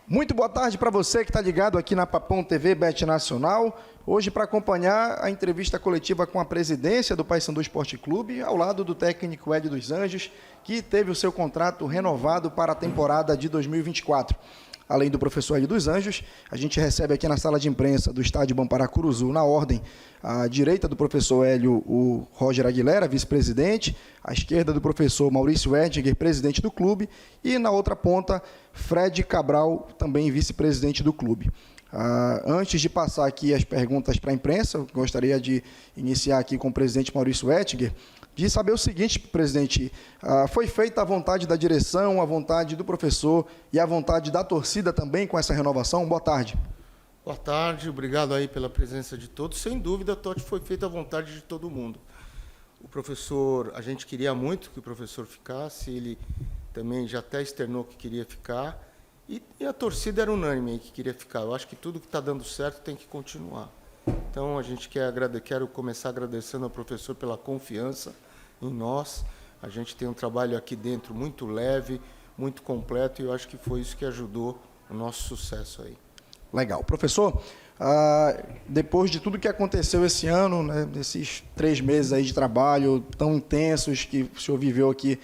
Muito boa tarde para você que está ligado aqui na Papão TV Bet Nacional. Hoje para acompanhar a entrevista coletiva com a presidência do Paysandu Esporte Clube, ao lado do técnico Hélio dos Anjos, que teve o seu contrato renovado para a temporada de 2024. Além do professor Hélio dos Anjos, a gente recebe aqui na sala de imprensa do estádio Bamparacuruzu, na ordem, à direita do professor Hélio, o Roger Aguilera, vice-presidente, à esquerda do professor Maurício Edinger, presidente do clube, e na outra ponta, Fred Cabral, também vice-presidente do clube. Antes de passar aqui as perguntas para a imprensa, eu gostaria de iniciar aqui com o presidente Maurício Edinger, de saber o seguinte, presidente, foi feita a vontade da direção, a vontade do professor e a vontade da torcida também com essa renovação? Boa tarde. Boa tarde, obrigado aí pela presença de todos. Sem dúvida, Totti, foi feita a vontade de todo mundo. O professor, a gente queria muito que o professor ficasse, ele também já até externou que queria ficar, e a torcida era unânime aí que queria ficar. Eu acho que tudo que está dando certo tem que continuar. Então, a gente quero começar agradecendo ao professor pela confiança em nós. A gente tem um trabalho aqui dentro muito leve, muito completo, e eu acho que foi isso que ajudou o nosso sucesso aí. Legal. Professor, depois de tudo que aconteceu esse ano, né, esses 3 meses aí de trabalho tão intensos que o senhor viveu aqui,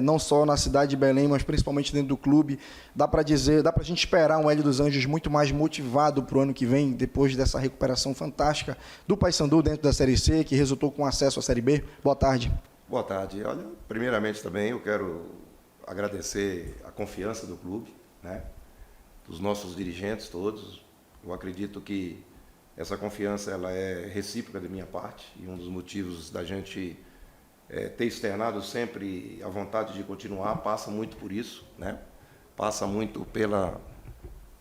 não só na cidade de Belém, mas principalmente dentro do clube, dá para a gente esperar um Hélio dos Anjos muito mais motivado para o ano que vem, depois dessa recuperação fantástica do Paysandu dentro da Série C, que resultou com acesso à Série B? Boa tarde. Boa tarde. Olha, primeiramente também eu quero agradecer a confiança do clube, né, dos nossos dirigentes todos. Eu acredito que essa confiança ela é recíproca da minha parte, e um dos motivos da gente ter externado sempre a vontade de continuar passa muito por isso, né? Passa muito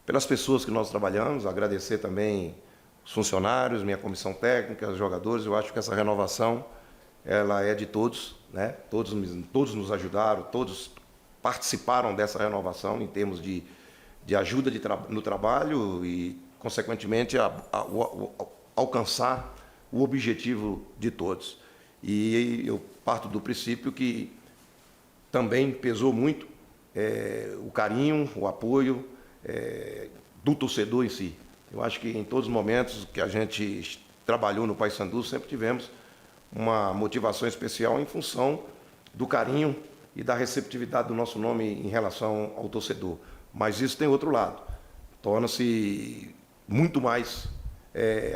pelas pessoas que nós trabalhamos. Agradecer também os funcionários, minha comissão técnica, os jogadores. Eu acho que essa renovação ela é de todos, né? Todos nos ajudaram, todos participaram dessa renovação em termos de ajuda no trabalho e, consequentemente, alcançar o objetivo de todos. E eu parto do princípio que também pesou muito o carinho, o apoio do torcedor em si. Eu acho que em todos os momentos que a gente trabalhou no Paysandu, sempre tivemos uma motivação especial em função do carinho e da receptividade do nosso nome em relação ao torcedor. Mas isso tem outro lado. Torna-se muito mais,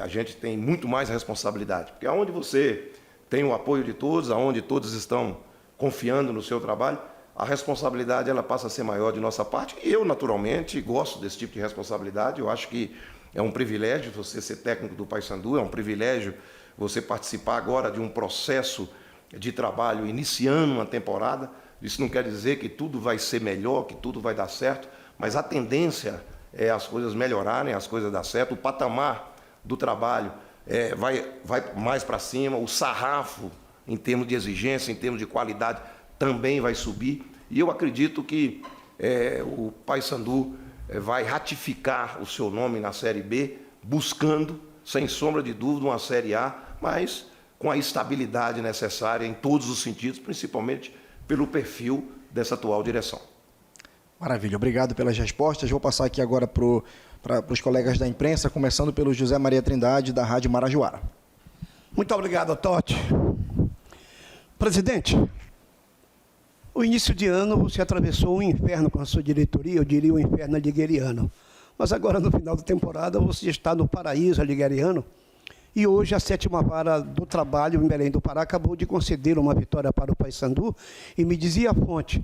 a gente tem muito mais responsabilidade. Porque aonde você tem o apoio de todos, aonde todos estão confiando no seu trabalho, a responsabilidade ela passa a ser maior de nossa parte. E eu, naturalmente, gosto desse tipo de responsabilidade. Eu acho que é um privilégio você ser técnico do Paysandu, é um privilégio você participar agora de um processo de trabalho iniciando uma temporada. Isso não quer dizer que tudo vai ser melhor, que tudo vai dar certo, mas a tendência é as coisas melhorarem, as coisas dar certo, o patamar do trabalho vai mais para cima, o sarrafo em termos de exigência, em termos de qualidade também vai subir, e eu acredito que o Paysandu vai ratificar o seu nome na Série B, buscando, sem sombra de dúvida, uma Série A, mas com a estabilidade necessária em todos os sentidos, principalmente pelo perfil dessa atual direção. Maravilha, obrigado pelas respostas. Vou passar aqui agora para os colegas da imprensa, começando pelo José Maria Trindade, da Rádio Marajoara. Muito obrigado, Totti. Presidente, o início de ano você atravessou um inferno com a sua diretoria, eu diria o inferno aligueriano. Mas agora, no final da temporada, você está no paraíso aligueriano. E hoje a 7ª Vara do Trabalho em Belém do Pará acabou de conceder uma vitória para o Paysandu, e me dizia a fonte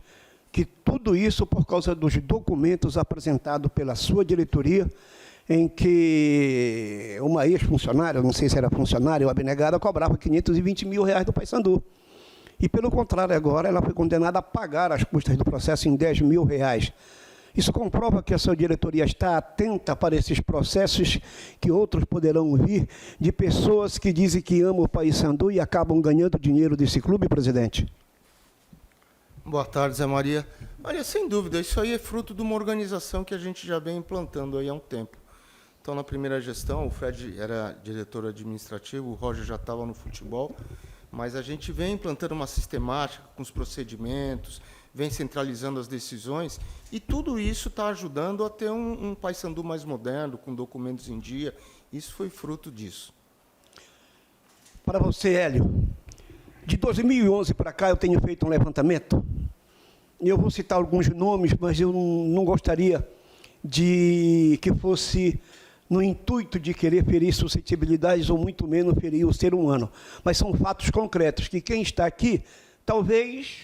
que tudo isso por causa dos documentos apresentados pela sua diretoria, em que uma ex-funcionária, não sei se era funcionária ou abnegada, cobrava 520 mil reais do Paysandu. E, pelo contrário, agora ela foi condenada a pagar as custas do processo em 10 mil reais. Isso comprova que a sua diretoria está atenta para esses processos que outros poderão vir, de pessoas que dizem que amam o Paysandu e acabam ganhando dinheiro desse clube, presidente? Boa tarde, Zé Maria. Olha, sem dúvida, isso aí é fruto de uma organização que a gente já vem implantando aí há um tempo. Então, na primeira gestão, o Fred era diretor administrativo, o Roger já estava no futebol, mas a gente vem implantando uma sistemática com os procedimentos, vem centralizando as decisões, e tudo isso está ajudando a ter um Paysandu mais moderno, com documentos em dia. Isso foi fruto disso. Para você, Hélio, de 2011 para cá eu tenho feito um levantamento, e eu vou citar alguns nomes, mas eu não gostaria de que fosse no intuito de querer ferir suscetibilidades ou muito menos ferir o ser humano. Mas são fatos concretos, que quem está aqui, talvez,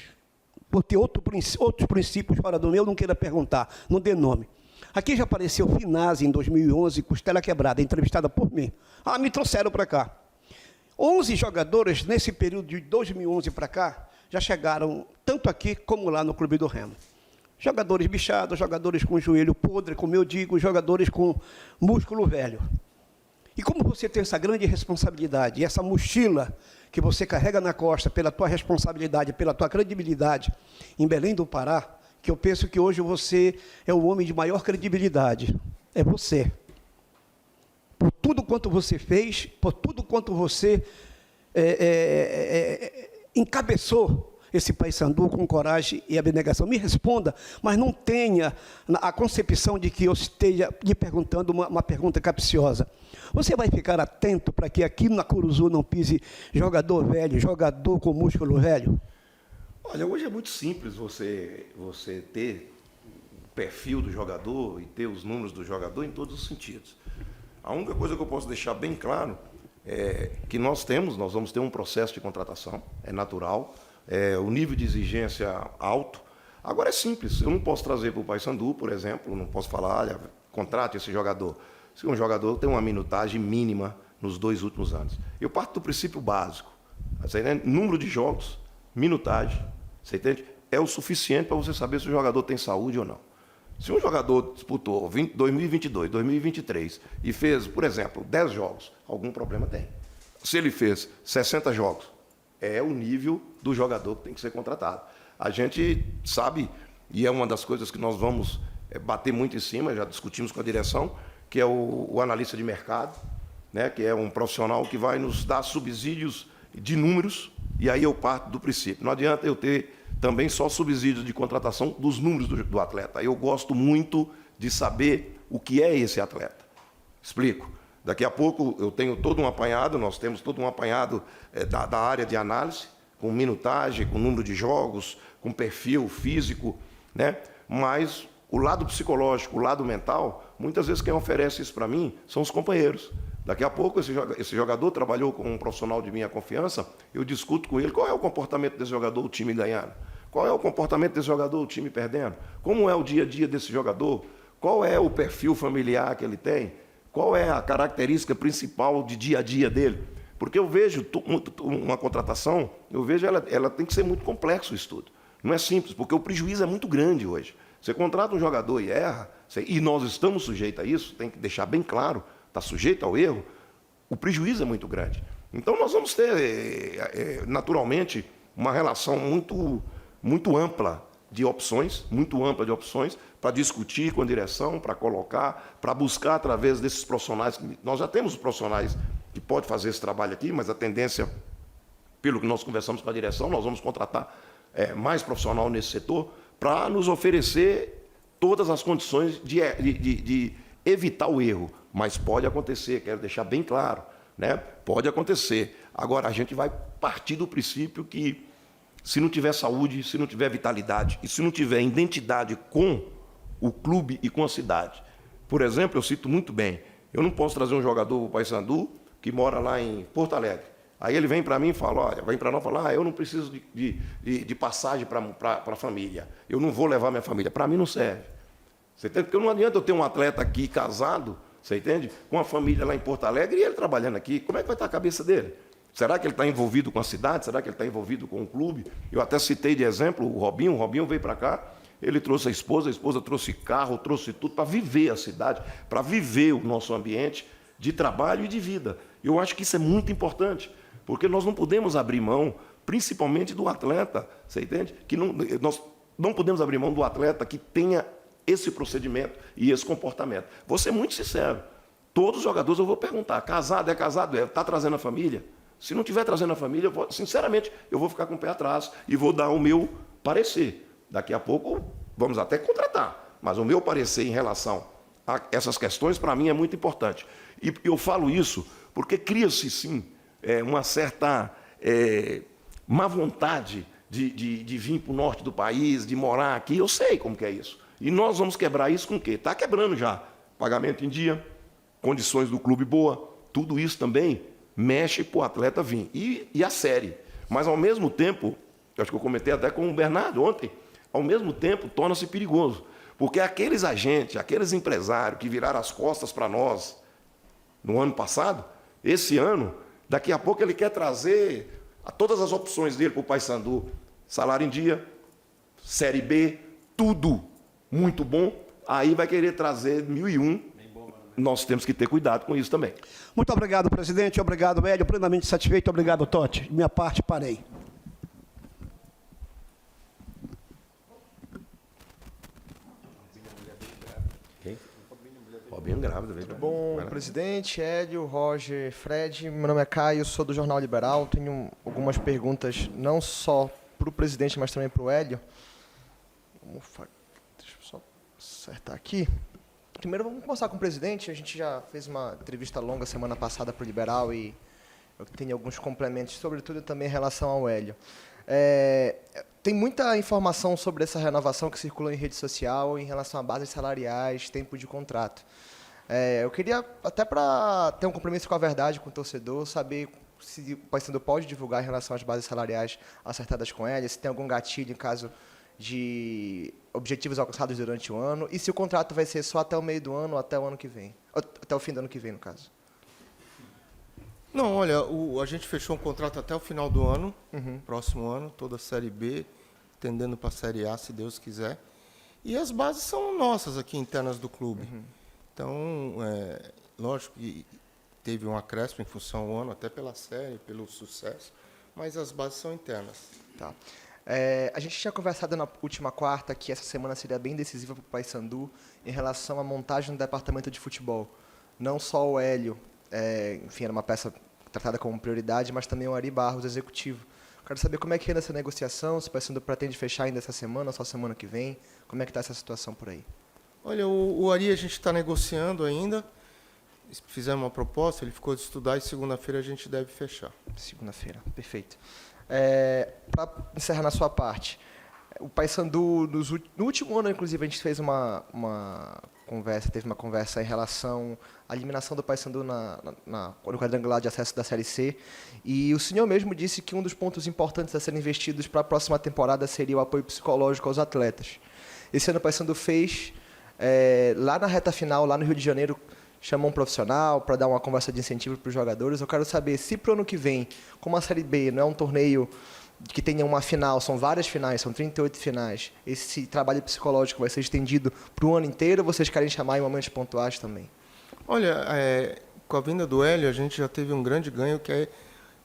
por ter outros princípios fora do meu, não queira perguntar, não dê nome. Aqui já apareceu Finazzi em 2011, Costela Quebrada, entrevistada por mim. Me trouxeram para cá. 11 jogadores, nesse período de 2011 para cá, já chegaram tanto aqui como lá no Clube do Remo. Jogadores bichados, jogadores com joelho podre, como eu digo, jogadores com músculo velho. E como você tem essa grande responsabilidade, e essa mochila que você carrega na costa pela tua responsabilidade, pela tua credibilidade em Belém do Pará, que eu penso que hoje você é o homem de maior credibilidade, é você. Por tudo quanto você fez, por tudo quanto você encabeçou esse Paysandu com coragem e abnegação. Me responda, mas não tenha a concepção de que eu esteja lhe perguntando uma pergunta capciosa. Você vai ficar atento para que aqui na Curuzu não pise jogador velho, jogador com músculo velho? Olha, hoje é muito simples você ter o perfil do jogador e ter os números do jogador em todos os sentidos. A única coisa que eu posso deixar bem claro é que nós vamos ter um processo de contratação, é natural, o nível de exigência alto. Agora é simples, eu não posso trazer para o Paysandu, por exemplo, não posso falar, olha, contrate esse jogador. Se um jogador tem uma minutagem mínima nos 2 últimos anos. Eu parto do princípio básico, você entende? Número de jogos, minutagem, você entende? É o suficiente para você saber se o jogador tem saúde ou não. Se um jogador disputou 2022, 2023 e fez, por exemplo, 10 jogos, algum problema tem. Se ele fez 60 jogos, é o nível do jogador que tem que ser contratado. A gente sabe, e é uma das coisas que nós vamos bater muito em cima, já discutimos com a direção, que é o analista de mercado, né, que é um profissional que vai nos dar subsídios de números, e aí eu parto do princípio. Não adianta eu ter também só subsídios de contratação dos números do atleta. Eu gosto muito de saber o que é esse atleta. Explico. Daqui a pouco eu tenho todo um apanhado, nós temos todo um apanhado da área de análise, com minutagem, com número de jogos, com perfil físico, né? Mas o lado psicológico, o lado mental, muitas vezes quem oferece isso para mim são os companheiros. Daqui a pouco esse jogador trabalhou com um profissional de minha confiança, eu discuto com ele qual é o comportamento desse jogador, o time ganhando. Qual é o comportamento desse jogador, o time perdendo? Como é o dia a dia desse jogador? Qual é o perfil familiar que ele tem? Qual é a característica principal de dia a dia dele? Porque eu vejo uma contratação, ela tem que ser muito complexo isso tudo. Não é simples, porque o prejuízo é muito grande hoje. Você contrata um jogador e erra, e nós estamos sujeitos a isso, tem que deixar bem claro, está sujeito ao erro, o prejuízo é muito grande. Então nós vamos ter, naturalmente, uma relação muito ampla de opções, para discutir com a direção, para colocar, para buscar através desses profissionais. Nós já temos os profissionais que podem fazer esse trabalho aqui, mas a tendência, pelo que nós conversamos com a direção, nós vamos contratar mais profissional nesse setor para nos oferecer todas as condições de evitar o erro. Mas pode acontecer, quero deixar bem claro, né? Pode acontecer. Agora, a gente vai partir do princípio que, se não tiver saúde, se não tiver vitalidade e se não tiver identidade com o clube e com a cidade. Por exemplo, eu cito muito bem, eu não posso trazer um jogador para o Paysandu que mora lá em Porto Alegre. Aí ele vem para mim e fala, olha, vem para nós e fala, eu não preciso de passagem para a família, eu não vou levar minha família. Para mim não serve. Você entende? Porque não adianta eu ter um atleta aqui casado, você entende? Com a família lá em Porto Alegre e ele trabalhando aqui. Como é que vai estar a cabeça dele? Será que ele está envolvido com a cidade? Será que ele está envolvido com o clube? Eu até citei de exemplo o Robinho veio para cá, ele trouxe a esposa trouxe carro, trouxe tudo para viver a cidade, para viver o nosso ambiente de trabalho e de vida. Eu acho que isso é muito importante, porque nós não podemos abrir mão, principalmente do atleta, você entende? Nós não podemos abrir mão do atleta que tenha esse procedimento e esse comportamento. Vou ser muito sincero, todos os jogadores eu vou perguntar, casado, está trazendo a família? Se não estiver trazendo a família, sinceramente, eu vou ficar com o pé atrás e vou dar o meu parecer. Daqui a pouco vamos até contratar. Mas o meu parecer em relação a essas questões, para mim, é muito importante. E eu falo isso porque cria-se, sim, uma certa má vontade de vir para o norte do país, de morar aqui. Eu sei como que é isso. E nós vamos quebrar isso com o quê? Está quebrando já. Pagamento em dia, condições do clube boa, tudo isso também mexe para o atleta vir. E a série. Mas, ao mesmo tempo, eu acho que eu comentei até com o Bernardo ontem, ao mesmo tempo, torna-se perigoso. Porque aqueles agentes, aqueles empresários que viraram as costas para nós no ano passado, esse ano, daqui a pouco ele quer trazer todas as opções dele para o Paysandu. Salário em dia, Série B, tudo muito bom. Aí vai querer trazer 1001. Nós temos que ter cuidado com isso também. Muito obrigado, presidente. Obrigado, Hélio. Plenamente satisfeito. Obrigado, Totti. Minha parte, parei. Robinho grávida. Tudo bom, presidente, Hélio, Roger, Fred? Meu nome é Caio, sou do Jornal Liberal. Tenho algumas perguntas, não só para o presidente, mas também para o Hélio. Deixa eu só acertar aqui. Primeiro, vamos começar com o presidente. A gente já fez uma entrevista longa semana passada para o Liberal e eu tenho alguns complementos, sobretudo também em relação ao Hélio. Tem muita informação sobre essa renovação que circula em rede social em relação a bases salariais, tempo de contrato. Eu queria, até para ter um compromisso com a verdade, com o torcedor, saber se o Paysandu pode divulgar em relação às bases salariais acertadas com ele, se tem algum gatilho em caso de objetivos alcançados durante o ano, e se o contrato vai ser só até o meio do ano ou até o ano que vem, até o fim do ano que vem, no caso. Não, olha, a gente fechou um contrato até o final do ano, próximo ano, toda a Série B, tendendo para a Série A, se Deus quiser. E as bases são nossas aqui, internas do clube. Então, lógico que teve um acréscimo em função ao ano, até pela série, pelo sucesso, mas as bases são internas. Tá. A gente tinha conversado na última quarta que essa semana seria bem decisiva para o Paysandu em relação à montagem do departamento de futebol. Não só o Hélio, enfim, era uma peça tratada como prioridade, mas também o Ari Barros, executivo. Quero saber como é que anda essa negociação, se o Paysandu pretende fechar ainda essa semana, só semana que vem, como é que está essa situação por aí? Olha, o Ari a gente está negociando ainda, fizemos uma proposta, ele ficou de estudar e segunda-feira a gente deve fechar. Segunda-feira, perfeito. Para encerrar na sua parte, o Paysandu, no último ano, inclusive, a gente fez uma conversa em relação à eliminação do Paysandu no quadrangular de acesso da Série C, e o senhor mesmo disse que um dos pontos importantes a serem investidos para a próxima temporada seria o apoio psicológico aos atletas. Esse ano o Paysandu fez, lá na reta final, lá no Rio de Janeiro, chamou um profissional para dar uma conversa de incentivo para os jogadores. Eu quero saber se para o ano que vem, como a Série B não é um torneio que tenha uma final, são várias finais, são 38 finais, esse trabalho psicológico vai ser estendido para o ano inteiro ou vocês querem chamar em momentos pontuais também? Olha, com a vinda do Hélio, a gente já teve um grande ganho, que é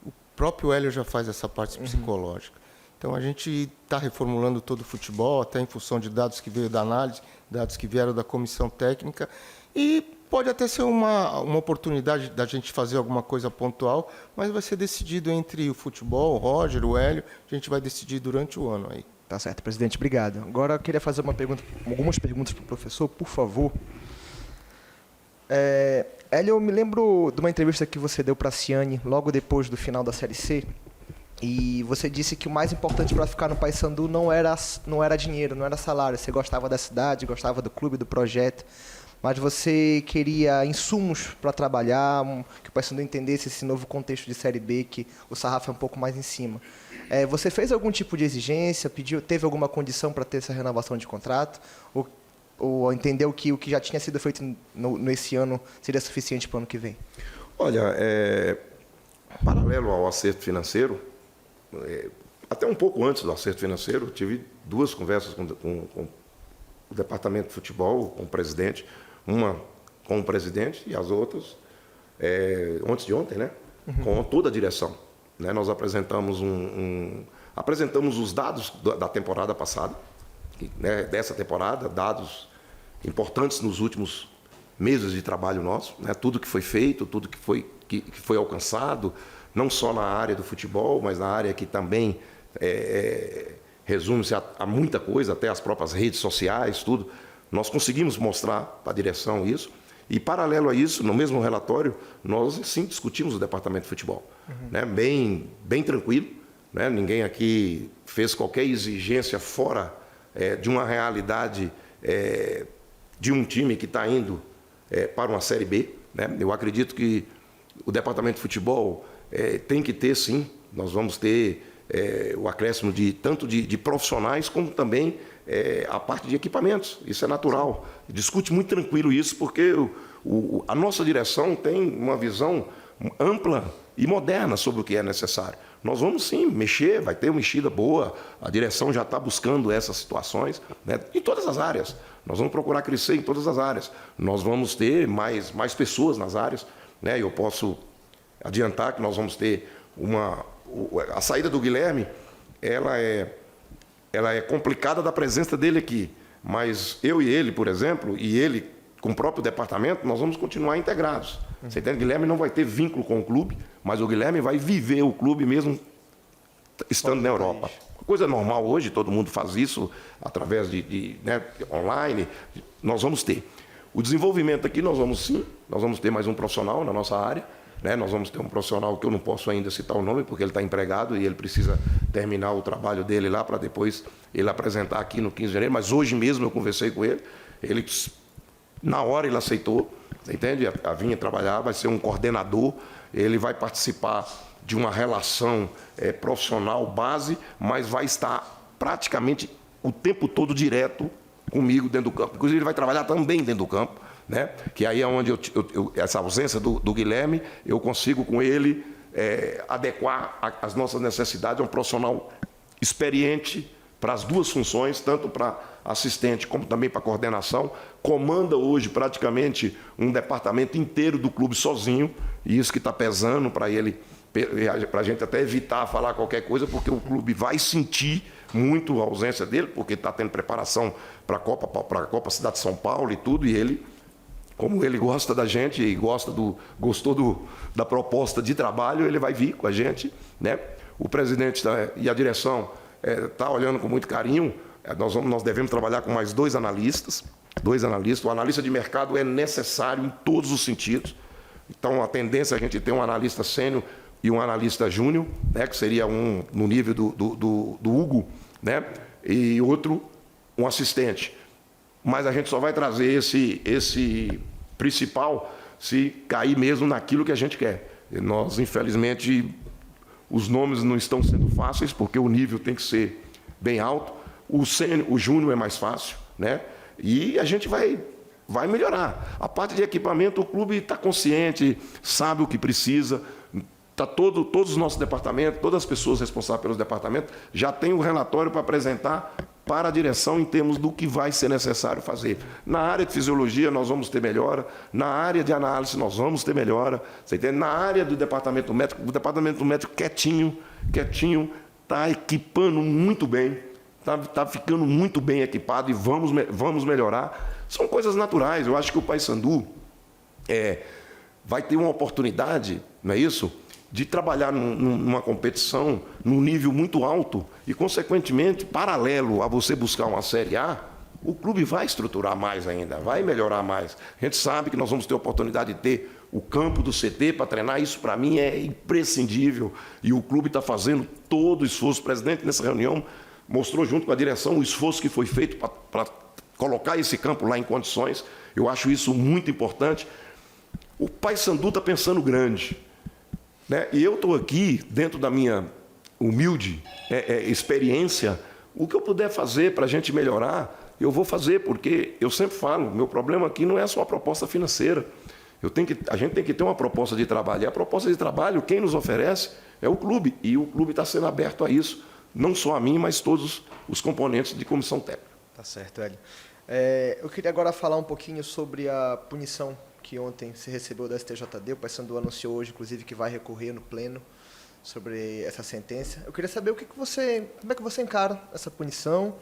o próprio Hélio já faz essa parte psicológica. Então, a gente está reformulando todo o futebol, até em função de dados que veio da análise, dados que vieram da comissão técnica, e pode até ser uma oportunidade da gente fazer alguma coisa pontual, mas vai ser decidido entre o futebol, o Roger, o Hélio, a gente vai decidir durante o ano aí. Tá certo, presidente, obrigado. Agora eu queria fazer algumas perguntas para o professor, por favor. Hélio, eu me lembro de uma entrevista que você deu para a Ciane logo depois do final da Série C, e você disse que o mais importante para ficar no Paysandu não era dinheiro, não era salário. Você gostava da cidade, gostava do clube, do projeto, mas você queria insumos para trabalhar, que o Paysandu entendesse esse novo contexto de Série B, que o sarrafo é um pouco mais em cima. Você fez algum tipo de exigência, teve alguma condição para ter essa renovação de contrato, ou entendeu que o que já tinha sido feito nesse ano seria suficiente para o ano que vem? Olha, paralelo ao acerto financeiro, até um pouco antes do acerto financeiro, eu tive duas conversas com o departamento de futebol, com o presidente, uma com o presidente e as outras, antes de ontem, né? Com toda a direção. Né? Nós apresentamos apresentamos os dados da temporada passada, né? Dessa temporada, dados importantes nos últimos meses de trabalho nosso, né? Tudo que foi feito, tudo que foi alcançado, não só na área do futebol, mas na área que também resume-se a muita coisa, até as próprias redes sociais, tudo. Nós conseguimos mostrar para a direção isso. E, paralelo a isso, no mesmo relatório, nós, sim, discutimos o departamento de futebol. Né? Bem tranquilo. Né? Ninguém aqui fez qualquer exigência fora de uma realidade de um time que está indo para uma Série B. Né? Eu acredito que o departamento de futebol tem que ter, sim, nós vamos ter o acréscimo tanto de profissionais como também a parte de equipamentos. Isso é natural. Discute muito tranquilo isso, porque a nossa direção tem uma visão ampla e moderna sobre o que é necessário. Nós vamos, sim, mexer, vai ter uma mexida boa, a direção já está buscando essas situações, né, em todas as áreas. Nós vamos procurar crescer em todas as áreas. Nós vamos ter mais pessoas nas áreas. Né, eu posso adiantar que nós vamos ter a saída do Guilherme, ela é complicada da presença dele aqui, mas eu e ele, por exemplo, e ele com o próprio departamento, nós vamos continuar integrados. Você entende? O Guilherme não vai ter vínculo com o clube, mas o Guilherme vai viver o clube mesmo estando na Europa. Coisa normal hoje, todo mundo faz isso através de online. Nós vamos ter. O desenvolvimento aqui, nós vamos ter mais um profissional na nossa área. Né? Nós vamos ter um profissional que eu não posso ainda citar o nome, porque ele está empregado e ele precisa terminar o trabalho dele lá para depois ele apresentar aqui no 15 de janeiro. Mas hoje mesmo eu conversei com ele, na hora ele aceitou, você entende? A vir trabalhar, vai ser um coordenador, ele vai participar de uma relação profissional base, mas vai estar praticamente o tempo todo direto comigo dentro do campo. Inclusive ele vai trabalhar também dentro do campo. Né? Que aí é onde essa ausência do Guilherme, eu consigo com ele adequar as nossas necessidades a um profissional experiente para as duas funções, tanto para assistente como também para coordenação. Comanda hoje praticamente um departamento inteiro do clube sozinho, e isso que está pesando para ele, para a gente até evitar falar qualquer coisa, porque o clube vai sentir muito a ausência dele, porque está tendo preparação para a Copa Cidade de São Paulo e tudo, e ele, como ele gosta da gente e gostou da proposta de trabalho, ele vai vir com a gente. Né? O presidente e a direção está olhando com muito carinho. Nós devemos trabalhar com mais dois analistas. O analista de mercado é necessário em todos os sentidos. Então, a tendência é a gente ter um analista sênior e um analista júnior, né? Que seria um no nível do Hugo, né? E outro, um assistente. Mas a gente só vai trazer esse principal se cair mesmo naquilo que a gente quer. E nós, infelizmente, os nomes não estão sendo fáceis, porque o nível tem que ser bem alto. O júnior é mais fácil, né? E a gente vai melhorar. A parte de equipamento, o clube está consciente, sabe o que precisa. Todos os nossos departamentos, todas as pessoas responsáveis pelos departamentos, já têm um relatório para apresentar para a direção em termos do que vai ser necessário fazer. Na área de fisiologia, nós vamos ter melhora. Na área de análise, nós vamos ter melhora. Você entende? Na área do departamento médico, o departamento médico quietinho, está equipando muito bem, está ficando muito bem equipado e vamos melhorar. São coisas naturais. Eu acho que o Paysandu vai ter uma oportunidade, não é isso?, de trabalhar numa competição num nível muito alto e, consequentemente, paralelo a você buscar uma Série A, o clube vai estruturar mais ainda, vai melhorar mais. A gente sabe que nós vamos ter a oportunidade de ter o campo do CT para treinar, isso para mim é imprescindível e o clube está fazendo todo o esforço. O presidente, nessa reunião, mostrou junto com a direção o esforço que foi feito para colocar esse campo lá em condições. Eu acho isso muito importante. O Paysandu está pensando grande. Né? E eu estou aqui, dentro da minha humilde experiência, o que eu puder fazer para a gente melhorar, eu vou fazer, porque eu sempre falo, meu problema aqui não é só a proposta financeira. A gente tem que ter uma proposta de trabalho. E a proposta de trabalho, quem nos oferece é o clube. E o clube está sendo aberto a isso, não só a mim, mas todos os componentes de comissão técnica. Tá certo, Hélio. Eu queria agora falar um pouquinho sobre a punição que ontem se recebeu da STJD. O Paysandu anunciou hoje, inclusive, que vai recorrer no pleno sobre essa sentença. Eu queria saber como é que você encara essa punição.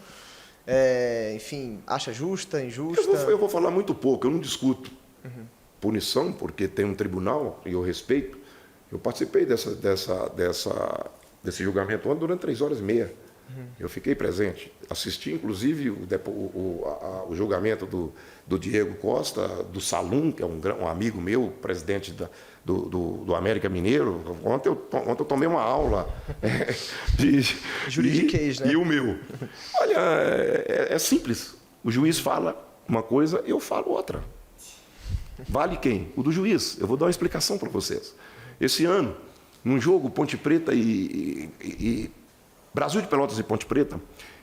Enfim, acha justa, injusta? Eu vou falar muito pouco, eu não discuto punição, porque tem um tribunal e eu respeito. Eu participei desse julgamento ontem durante 3 horas e meia. Eu fiquei presente. Assisti, inclusive, o julgamento do Diego Costa, do Salum, que é um amigo meu, presidente do América Mineiro. Ontem eu tomei uma aula de Juridiquês, né? E o meu. Olha, é simples. O juiz fala uma coisa, eu falo outra. Vale quem? O do juiz. Eu vou dar uma explicação para vocês. Esse ano, num jogo Ponte Preta e Brasil de Pelotas e Ponte Preta,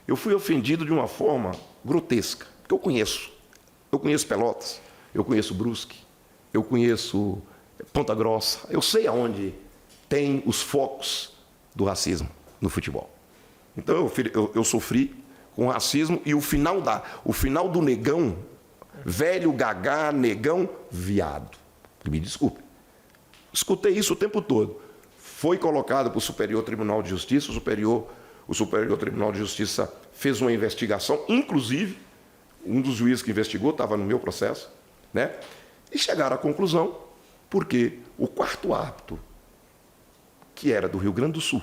eu fui ofendido de uma forma grotesca. Porque eu conheço Pelotas, eu conheço Brusque, eu conheço Ponta Grossa, eu sei aonde tem os focos do racismo no futebol. Então eu sofri com racismo e o final do negão, velho, gagá, negão, viado. Me desculpe. Escutei isso o tempo todo. Foi colocado para o Superior Tribunal de Justiça, o Superior Tribunal de Justiça fez uma investigação, inclusive, um dos juízes que investigou estava no meu processo, né? E chegaram à conclusão, porque o quarto árbitro, que era do Rio Grande do Sul,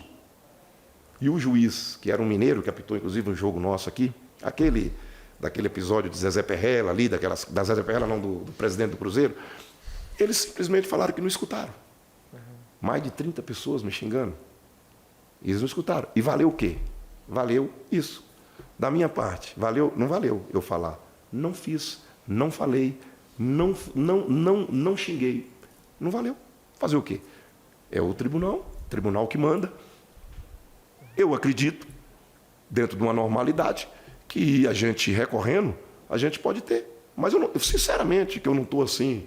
e o juiz, que era um mineiro, que apitou inclusive um jogo nosso aqui, daquele episódio de Zezé Perrella ali, da Zezé Perrella, não, do presidente do Cruzeiro, eles simplesmente falaram que não escutaram. Mais de 30 pessoas me xingando. Eles não escutaram. E valeu o quê? Valeu isso. Da minha parte, valeu? Não valeu eu falar. Não fiz, não falei, não xinguei. Não valeu. Fazer o quê? É o tribunal que manda. Eu acredito, dentro de uma normalidade, que a gente recorrendo, a gente pode ter. Mas sinceramente, que eu não estou assim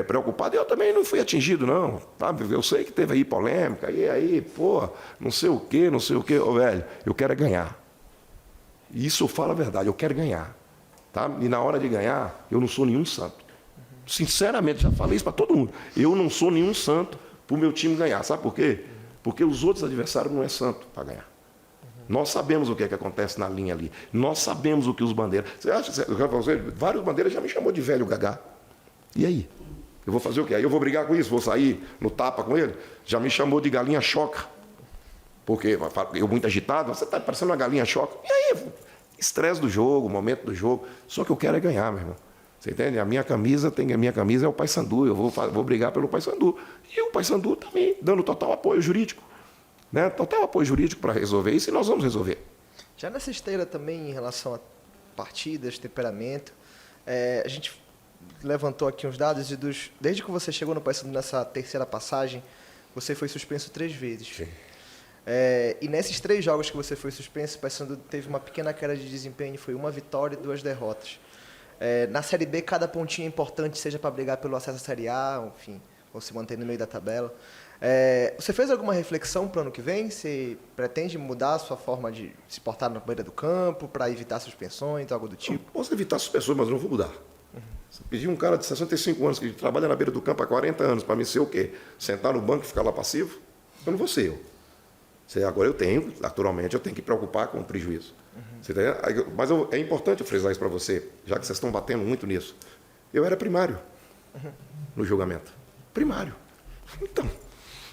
preocupado, eu também não fui atingido, não. Sabe? Eu sei que teve aí polêmica, e aí, pô, não sei o quê. Ô, velho, eu quero é ganhar. E isso eu falo a verdade, eu quero ganhar. Tá? E na hora de ganhar, eu não sou nenhum santo. Sinceramente, já falei isso para todo mundo. Eu não sou nenhum santo para o meu time ganhar. Sabe por quê? Porque os outros adversários não é santo para ganhar. Nós sabemos o que é que acontece na linha ali. Nós sabemos o que os bandeiras... Vários bandeiras já me chamou de velho gagá. E aí? Eu vou fazer o quê? Aí eu vou brigar com isso? Vou sair no tapa com ele? Já me chamou de galinha choca. Porque eu muito agitado, você está parecendo uma galinha choca. E aí? Estresse do jogo, momento do jogo. Só que eu quero é ganhar, meu irmão. Você entende? A minha camisa é o Paysandu. Eu vou brigar pelo Paysandu. E o Paysandu também dando total apoio jurídico. Né? Total apoio jurídico para resolver isso, e nós vamos resolver. Já nessa esteira também, em relação a partidas, temperamento, a gente levantou aqui uns dados e desde que você chegou no Paysandu nessa terceira passagem, você foi suspenso 3 vezes. Sim. E nesses 3 jogos que você foi suspenso, o Paysandu teve uma pequena queda de desempenho, foi 1 vitória e 2 derrotas. Na Série B, cada pontinho é importante, seja para brigar pelo acesso à Série A, enfim, ou se manter no meio da tabela. Você fez alguma reflexão para o ano que vem? Você pretende mudar a sua forma de se portar na beira do campo para evitar suspensões, algo do tipo? Eu posso evitar suspensões, mas não vou mudar. Você pedir um cara de 65 anos que trabalha na beira do campo há 40 anos para me ser o quê? Sentar no banco e ficar lá passivo? Eu não vou ser eu. Agora naturalmente, eu tenho que me preocupar com o prejuízo. Você tá entendendo? Mas é importante eu frisar isso para você, já que vocês estão batendo muito nisso. Eu era primário no julgamento. Primário. Então,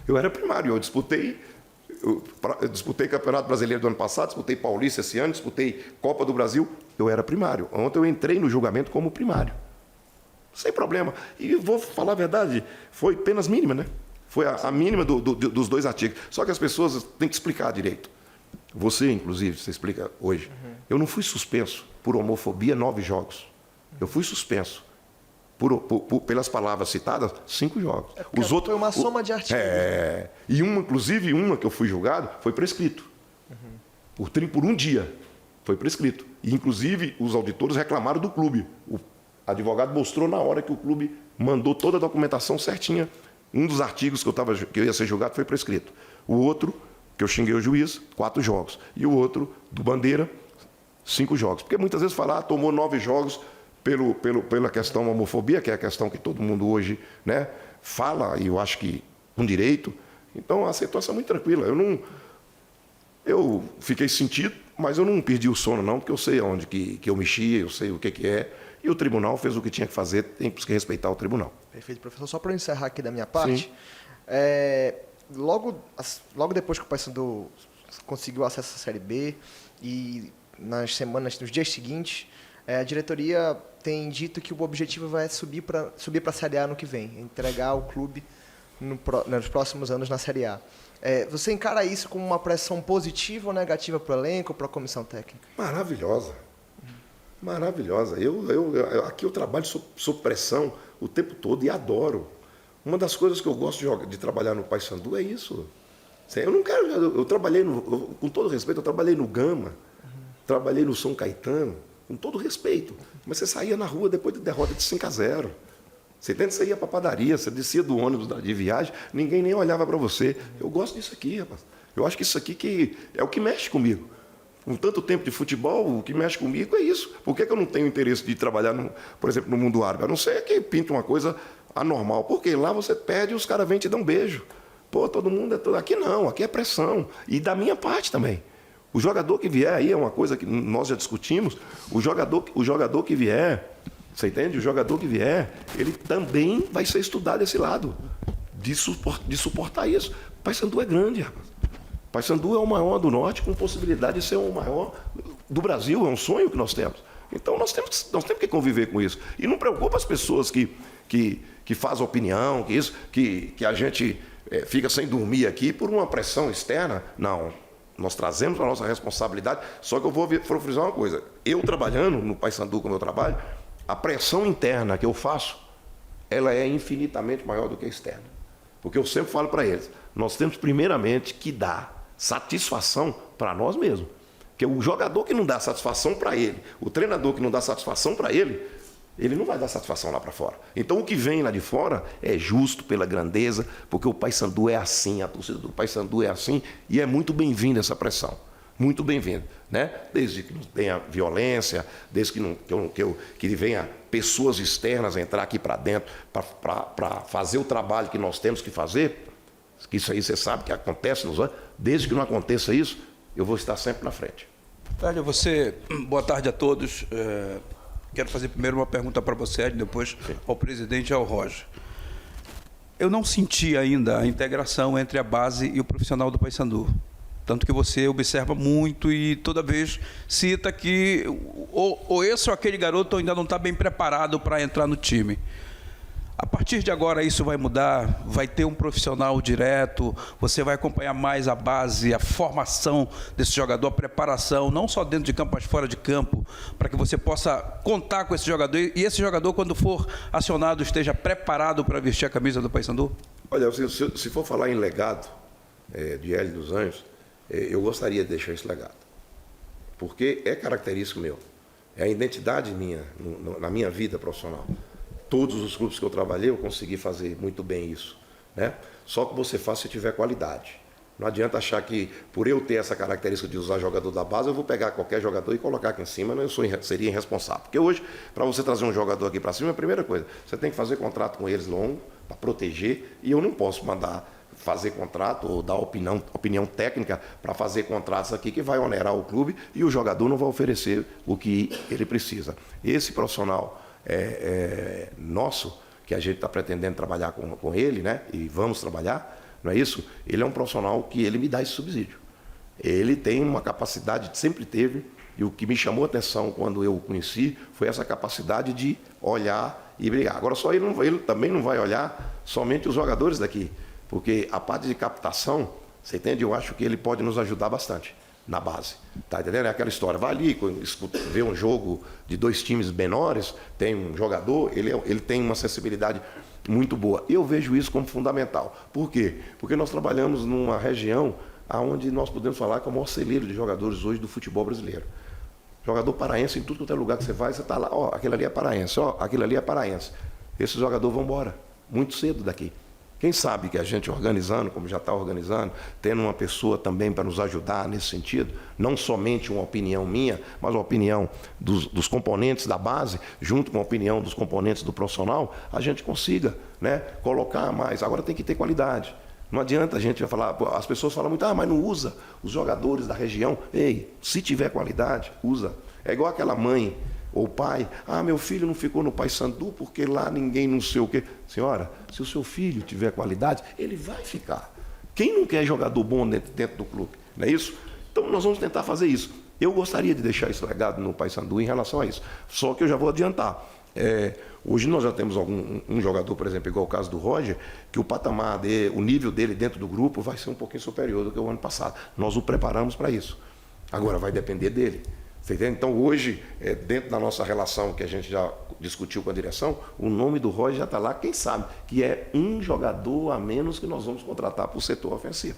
eu era primário. Eu disputei Campeonato Brasileiro do ano passado, disputei Paulista esse ano, disputei Copa do Brasil. Eu era primário. Ontem eu entrei no julgamento como primário. Sem problema. E vou falar a verdade, foi penas mínimas, né? Foi a mínima dos 2 artigos. Só que as pessoas têm que explicar direito. Você, inclusive, você explica hoje. Eu não fui suspenso por homofobia 9 jogos. Eu fui suspenso pelas palavras citadas 5 jogos. Os outros, foi uma soma de artigos. E inclusive uma que eu fui julgado foi prescrito. Por um dia foi prescrito. E inclusive os auditores reclamaram do clube. O advogado mostrou na hora que o clube mandou toda a documentação certinha. Um dos artigos que eu ia ser julgado foi prescrito. O outro, que eu xinguei o juiz, 4 jogos. E o outro, do Bandeira, 5 jogos. Porque muitas vezes falar, tomou 9 jogos pela questão homofobia, que é a questão que todo mundo hoje, né, fala, e eu acho que com direito. Então, a situação é muito tranquila. Eu fiquei sentido, mas eu não perdi o sono, não, porque eu sei onde que eu mexia, eu sei o que é. E o tribunal fez o que tinha que fazer, tem que respeitar o tribunal. Perfeito, professor. Só para encerrar aqui da minha parte, logo depois que o Paysandu conseguiu acesso à Série B e nos dias seguintes, a diretoria tem dito que o objetivo é subir para a Série A no que vem, entregar o clube nos próximos anos na Série A. Você encara isso como uma pressão positiva ou negativa para o elenco, para a comissão técnica? Maravilhosa. Maravilhosa. Aqui eu trabalho sob pressão o tempo todo e adoro. Uma das coisas que eu gosto de trabalhar no Paysandu é isso. Eu não quero. Eu trabalhei, com todo respeito, eu trabalhei no Gama, trabalhei no São Caetano, com todo respeito. Mas você saía na rua depois de derrota de 5-0. Você entende? Você ia para a padaria, você descia do ônibus de viagem, ninguém nem olhava para você. Eu gosto disso aqui, rapaz. Eu acho que isso aqui que é o que mexe comigo. Com tanto tempo de futebol, o que mexe comigo é isso. Por que eu não tenho interesse de trabalhar, por exemplo, no mundo árabe? A não ser que pinta uma coisa anormal. Porque lá você pede e os caras vêm te dar um beijo. Pô, todo mundo é todo. Aqui não, aqui é pressão. E da minha parte também. O jogador que vier aí é uma coisa que nós já discutimos. O jogador que vier, você entende? O jogador que vier, ele também vai ser estudado esse lado. De suportar isso. Paysandu é grande, rapaz. Paysandu é o maior do Norte, com possibilidade de ser o maior do Brasil. É um sonho que nós temos. Então, nós temos que conviver com isso. E não preocupa as pessoas que fazem opinião, que a gente fica sem dormir aqui por uma pressão externa. Não. Nós trazemos a nossa responsabilidade. Só que eu vou frisar uma coisa. Eu trabalhando no Paysandu como eu trabalho, a pressão interna que eu faço, ela é infinitamente maior do que a externa. Porque eu sempre falo para eles, nós temos primeiramente que dar satisfação para nós mesmos. Porque o jogador que não dá satisfação para ele, o treinador que não dá satisfação para ele não vai dar satisfação lá para fora. Então o que vem lá de fora é justo pela grandeza, porque o Paysandu é assim, a torcida do Paysandu é assim, e é muito bem-vinda essa pressão. Muito bem-vinda, né? Desde que não tenha violência, desde que venha pessoas externas entrar aqui para dentro para fazer o trabalho que nós temos que fazer, que isso aí você sabe que acontece nos anos, desde que não aconteça isso, eu vou estar sempre na frente. Boa tarde a todos. Quero fazer primeiro uma pergunta para você, depois ao presidente e ao Roger. Eu não senti ainda a integração entre a base e o profissional do Paysandu. Tanto que você observa muito e toda vez cita que ou esse ou aquele garoto ainda não está bem preparado para entrar no time. A partir de agora isso vai mudar, vai ter um profissional direto, você vai acompanhar mais a base, a formação desse jogador, a preparação, não só dentro de campo, mas fora de campo, para que você possa contar com esse jogador e esse jogador, quando for acionado, esteja preparado para vestir a camisa do Paysandu? Olha, se for falar em legado de Hélio dos Anjos, eu gostaria de deixar esse legado, porque é característico meu, é a identidade minha, na minha vida profissional. Todos os clubes que eu trabalhei, eu consegui fazer muito bem isso, né? Só que você faz se tiver qualidade. Não adianta achar que, por eu ter essa característica de usar jogador da base, eu vou pegar qualquer jogador e colocar aqui em cima, seria irresponsável. Porque hoje, para você trazer um jogador aqui para cima, a primeira coisa, você tem que fazer contrato com eles longo, para proteger, e eu não posso mandar fazer contrato ou dar opinião técnica para fazer contratos aqui que vai onerar o clube e o jogador não vai oferecer o que ele precisa. Esse profissional nosso, que a gente está pretendendo trabalhar com ele, né? E vamos trabalhar, não é isso? Ele é um profissional que ele me dá esse subsídio. Ele tem uma capacidade, sempre teve, e o que me chamou a atenção quando eu o conheci foi essa capacidade de olhar e brigar. Agora, só ele também não vai olhar somente os jogadores daqui, porque a parte de captação, você entende? Eu acho que ele pode nos ajudar bastante na base. Tá entendendo? É aquela história. Vai ali, vê um jogo de dois times menores, tem um jogador, ele tem uma sensibilidade muito boa. Eu vejo isso como fundamental. Por quê? Porque nós trabalhamos numa região onde nós podemos falar que é o maior celeiro de jogadores hoje do futebol brasileiro. Jogador paraense, em tudo quanto é lugar que você vai, você está lá, ó, aquele ali é paraense, ó, aquele ali é paraense. Esses jogadores vão embora, muito cedo daqui. Quem sabe que a gente organizando, como já está organizando, tendo uma pessoa também para nos ajudar nesse sentido, não somente uma opinião minha, mas uma opinião dos componentes da base, junto com a opinião dos componentes do profissional, a gente consiga, né, colocar mais. Agora tem que ter qualidade. Não adianta a gente falar, as pessoas falam muito, mas não usa os jogadores da região. Ei, se tiver qualidade, usa. É igual aquela mãe ou pai, meu filho não ficou no Paysandu porque lá ninguém não sei o quê. Senhora, se o seu filho tiver qualidade, ele vai ficar. Quem não quer jogador bom dentro do clube? não é isso? Então, nós vamos tentar fazer isso. Eu gostaria de deixar esse legado no Paysandu em relação a isso. Só que eu já vou adiantar. Hoje nós já temos um jogador, por exemplo, igual o caso do Roger, que o patamar o nível dele dentro do grupo vai ser um pouquinho superior do que o ano passado. Nós o preparamos para isso. Agora vai depender dele. Você entende? Então hoje, dentro da nossa relação que a gente já discutiu com a direção, o nome do Roger já está lá, quem sabe, que é um jogador a menos que nós vamos contratar para o setor ofensivo.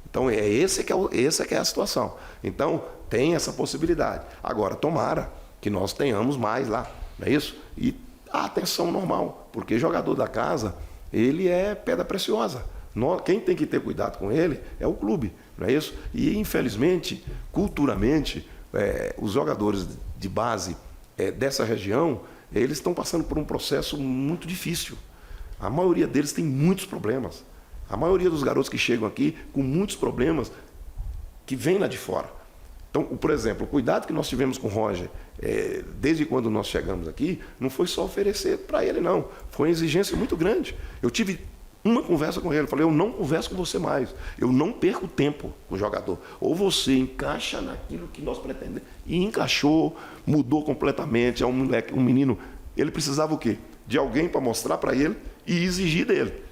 Então, essa que é a situação. Então, tem essa possibilidade. Agora, tomara que nós tenhamos mais lá, não é isso? E a atenção normal, porque jogador da casa, ele é pedra preciosa. Quem tem que ter cuidado com ele é o clube, não é isso? E, infelizmente, culturalmente, os jogadores de base dessa região, eles estão passando por um processo muito difícil. A maioria deles tem muitos problemas. A maioria dos garotos que chegam aqui com muitos problemas que vêm lá de fora. Então, por exemplo, o cuidado que nós tivemos com o Roger, desde quando nós chegamos aqui, não foi só oferecer para ele, não. Foi uma exigência muito grande. Eu tive uma conversa com ele, falei, eu não converso com você mais. Eu não perco tempo com o jogador. Ou você encaixa naquilo que nós pretendemos. E encaixou, mudou completamente. É um moleque, um menino. Ele precisava o quê? De alguém para mostrar para ele e exigir dele.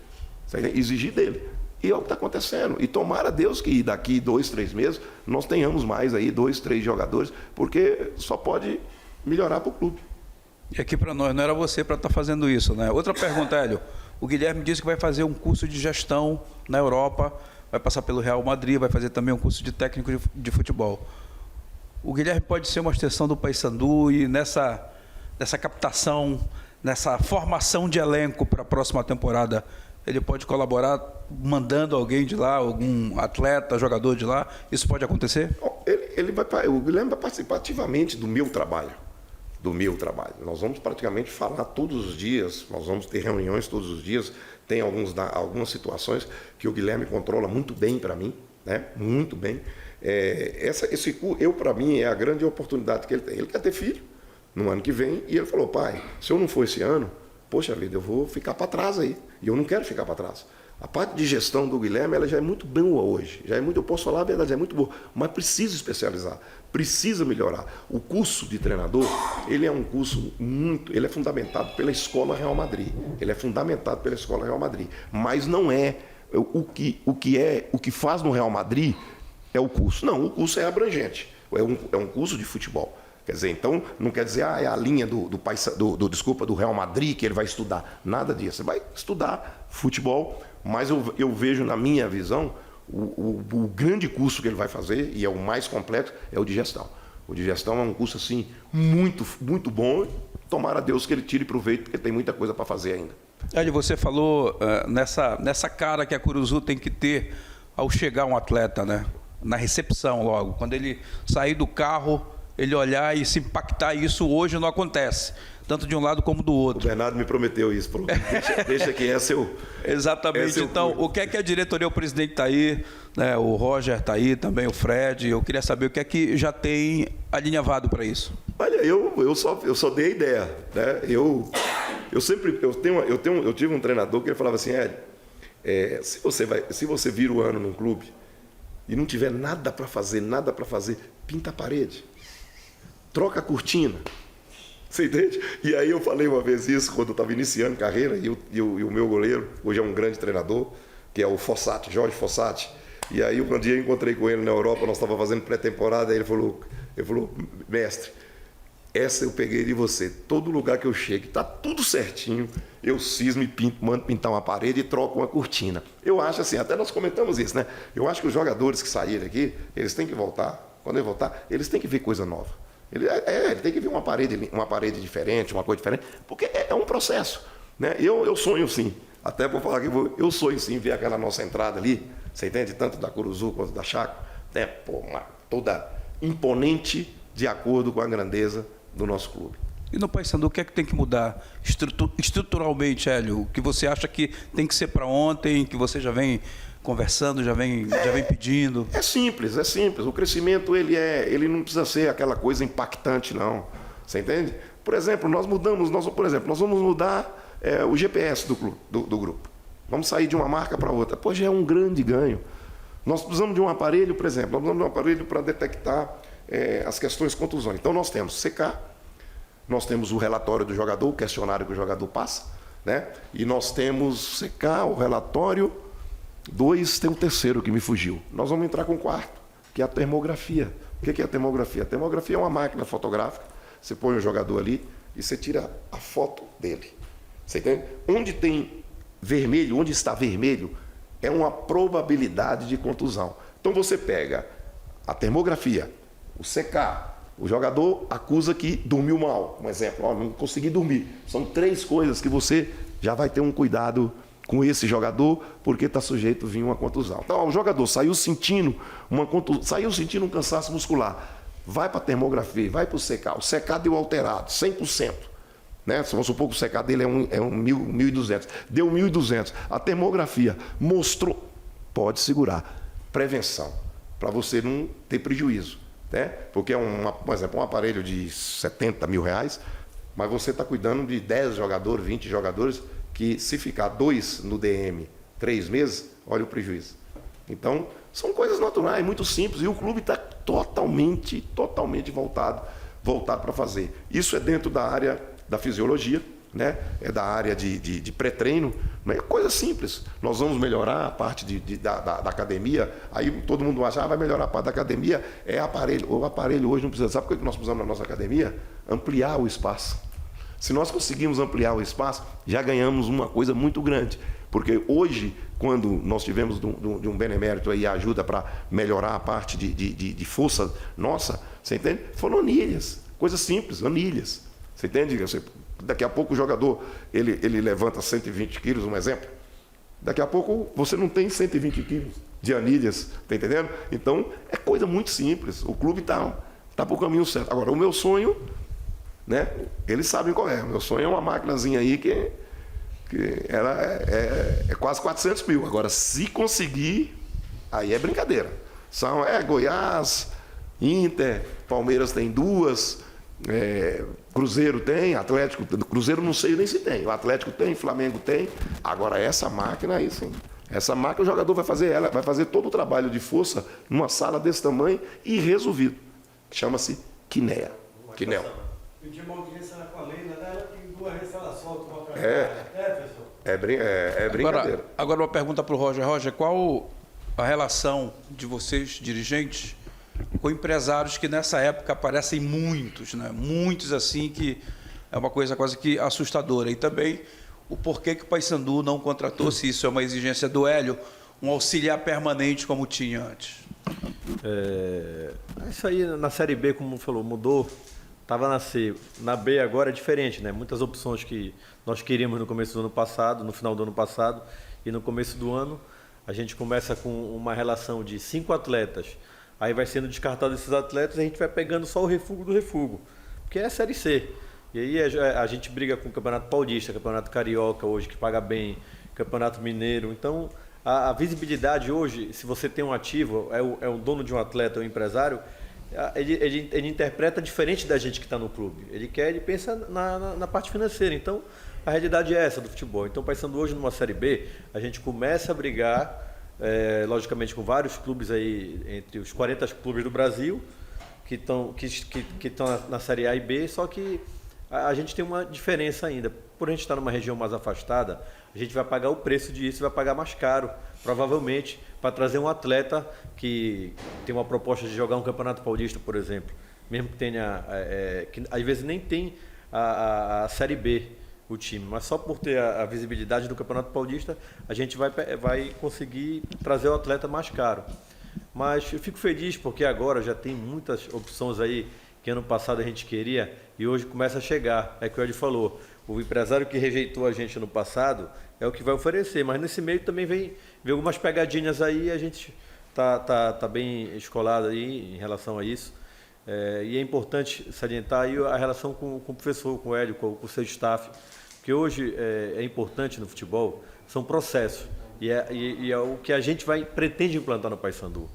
Exigir dele. E é o que está acontecendo. E tomara Deus que daqui 2, 3 meses nós tenhamos mais aí 2, 3 jogadores, porque só pode melhorar para o clube. E aqui para nós, não era você para estar fazendo isso, né? Outra pergunta, Hélio. O Guilherme disse que vai fazer um curso de gestão na Europa, vai passar pelo Real Madrid, vai fazer também um curso de técnico de futebol. O Guilherme pode ser uma extensão do Paysandu e nessa captação, nessa formação de elenco para a próxima temporada, ele pode colaborar mandando alguém de lá, algum atleta, jogador de lá? Isso pode acontecer? O Guilherme vai participar ativamente do meu trabalho. Nós vamos praticamente falar todos os dias, nós vamos ter reuniões todos os dias. Tem algumas situações que o Guilherme controla muito bem para mim, né? Muito bem. Para mim, é a grande oportunidade que ele tem. Ele quer ter filho no ano que vem e ele falou, pai, se eu não for esse ano, poxa vida, eu vou ficar para trás aí. E eu não quero ficar para trás. A parte de gestão do Guilherme, ela já é muito boa hoje. Eu posso falar a verdade, é muito boa. Mas precisa especializar, precisa melhorar. O curso de treinador, ele é um curso ele é fundamentado pela Escola Real Madrid. Mas não é o que faz no Real Madrid é o curso. Não, o curso é abrangente. É um curso de futebol. Quer dizer, então, não quer dizer, é a linha do Real Madrid que ele vai estudar. Nada disso. Você vai estudar futebol, mas eu vejo, na minha visão, o grande curso que ele vai fazer, e é o mais complexo, é o de gestão. O de gestão é um curso, assim, muito, muito bom. Tomara a Deus que ele tire proveito, porque tem muita coisa para fazer ainda. Hélio, você falou nessa cara que a Curuzu tem que ter ao chegar um atleta, né? Na recepção logo. Quando ele sair do carro, ele olhar e se impactar, isso hoje não acontece, tanto de um lado como do outro. O Bernardo me prometeu isso, deixa que é seu. Exatamente. Então, o que é que a diretoria, o presidente está aí, né, o Roger está aí, também o Fred, eu queria saber o que é que já tem alinhavado para isso. Olha, eu só dei a ideia, né? Eu tive um treinador que ele falava assim, se você vira o ano num clube e não tiver nada para fazer, pinta a parede. Troca a cortina. Você entende? E aí eu falei uma vez isso quando eu estava iniciando carreira, e o meu goleiro, hoje é um grande treinador, que é o Fossati, Jorge Fossati. E aí um dia eu encontrei com ele na Europa, nós estávamos fazendo pré-temporada, e ele falou, mestre, essa eu peguei de você. Todo lugar que eu chego, está tudo certinho, eu cismo e mando pintar uma parede e troco uma cortina. Eu acho assim, até nós comentamos isso, né? Eu acho que os jogadores que saírem aqui, eles têm que voltar. Quando eles voltar, eles têm que ver coisa nova. Ele tem que ver uma parede diferente, uma coisa diferente, porque é um processo, né? Eu sonho sim, até por falar que eu sonho sim ver aquela nossa entrada ali, você entende? Tanto da Curuzu quanto da Chaco, né? Toda imponente de acordo com a grandeza do nosso clube. E no Paysandu, o que é que tem que mudar estruturalmente, Hélio? O que você acha que tem que ser para ontem, que você já vem conversando, já vem pedindo? É simples. O crescimento, ele não precisa ser aquela coisa impactante, não. Você entende? Por exemplo, nós vamos mudar o GPS do grupo. Vamos sair de uma marca para outra. Pô, já é um grande ganho. Nós precisamos de um aparelho, por exemplo, nós precisamos de um aparelho para detectar as questões contusões. Então, nós temos CK, nós temos o relatório do jogador, o questionário que o jogador passa, né? E nós temos CK, o relatório, 2, tem um terceiro que me fugiu. Nós vamos entrar com o quarto, que é a termografia. O que é a termografia? A termografia é uma máquina fotográfica, você põe o jogador ali e você tira a foto dele. Você entende? Onde tem vermelho, onde está vermelho, é uma probabilidade de contusão. Então você pega a termografia, o CK, o jogador acusa que dormiu mal, um exemplo, não consegui dormir. São 3 coisas que você já vai ter um cuidado com esse jogador, porque está sujeito a vir uma contusão. Então, o jogador saiu sentindo um cansaço muscular, vai para a termografia, vai para o CK. O CK deu alterado, 100%. Né? Vamos supor que o CK dele é um 1.200. Deu 1.200. A termografia mostrou, pode segurar. Prevenção, para você não ter prejuízo. Né? Porque por exemplo, um aparelho de 70 mil reais, mas você está cuidando de 10 jogadores, 20 jogadores, que se ficar 2 no DM 3 meses, olha o prejuízo. Então, são coisas naturais, muito simples, e o clube está totalmente voltado para fazer. Isso é dentro da área da fisiologia, né? É da área de pré-treino, não é coisa simples. Nós vamos melhorar a parte da academia, aí todo mundo acha, vai melhorar a parte da academia, é aparelho. O aparelho hoje não precisa. Sabe o que nós precisamos na nossa academia? Ampliar o espaço. Se nós conseguirmos ampliar o espaço, já ganhamos uma coisa muito grande. Porque hoje, quando nós tivemos de um benemérito aí a ajuda para melhorar a parte de força nossa, você entende? Foram anilhas, coisas simples, anilhas. Você entende? Daqui a pouco o jogador ele levanta 120 quilos, um exemplo. Daqui a pouco você não tem 120 quilos de anilhas, está entendendo? Então, é coisa muito simples. O clube está para o caminho certo. Agora, o meu sonho, né? Eles sabem qual é. O meu sonho é uma maquinazinha aí que ela é quase 400 mil. Agora, se conseguir, aí é brincadeira. São Goiás, Inter, Palmeiras tem 2, Cruzeiro tem, Atlético, Cruzeiro não sei nem se tem, o Atlético tem, Flamengo tem. Agora, essa máquina aí sim. Essa máquina o jogador vai fazer todo o trabalho de força numa sala desse tamanho e resolvido. Chama-se Kinea. Kinel. Eu tinha uma audiência com a Leila, ela tem 2 vezes ela solta uma pra professor? É brincadeira. Agora uma pergunta para o Roger. Roger, qual a relação de vocês, dirigentes, com empresários que nessa época aparecem muitos, né? Muitos assim, que é uma coisa quase que assustadora. E também o porquê que o Paysandu não contratou, se isso é uma exigência do Hélio, um auxiliar permanente como tinha antes. Isso aí na Série B, como falou, mudou. Estava na C. Na B agora é diferente, né? Muitas opções que nós queríamos no começo do ano passado, no final do ano passado e no começo do ano. A gente começa com uma relação de 5 atletas. Aí vai sendo descartado esses atletas e a gente vai pegando só o refúgio do refúgio, porque é a Série C. E aí a gente briga com o Campeonato Paulista, Campeonato Carioca hoje, que paga bem, Campeonato Mineiro. Então, a visibilidade hoje, se você tem um ativo, é o dono de um atleta, um empresário, ele interpreta diferente da gente que está no clube. Ele pensa na parte financeira. Então, a realidade é essa do futebol. Então, pensando hoje numa Série B, a gente começa a brigar, logicamente, com vários clubes aí, entre os 40 clubes do Brasil, que estão na Série A e B, só que a gente tem uma diferença ainda. Por a gente estar numa região mais afastada, a gente vai pagar o preço disso, vai pagar mais caro, provavelmente, para trazer um atleta que tem uma proposta de jogar um Campeonato Paulista, por exemplo, mesmo que tenha, que às vezes nem tem a Série B, o time, mas só por ter a visibilidade do Campeonato Paulista, a gente vai conseguir trazer o atleta mais caro. Mas eu fico feliz porque agora já tem muitas opções aí que ano passado a gente queria e hoje começa a chegar. É o que o Ed falou, o empresário que rejeitou a gente no passado é o que vai oferecer, mas nesse meio também vem algumas pegadinhas aí e a gente tá bem escolado aí em relação a isso. E é importante salientar aí a relação com o professor, com o Hélio, com o seu staff, porque hoje é importante no futebol, são processos, e é o que a gente pretende implantar no Paysandu.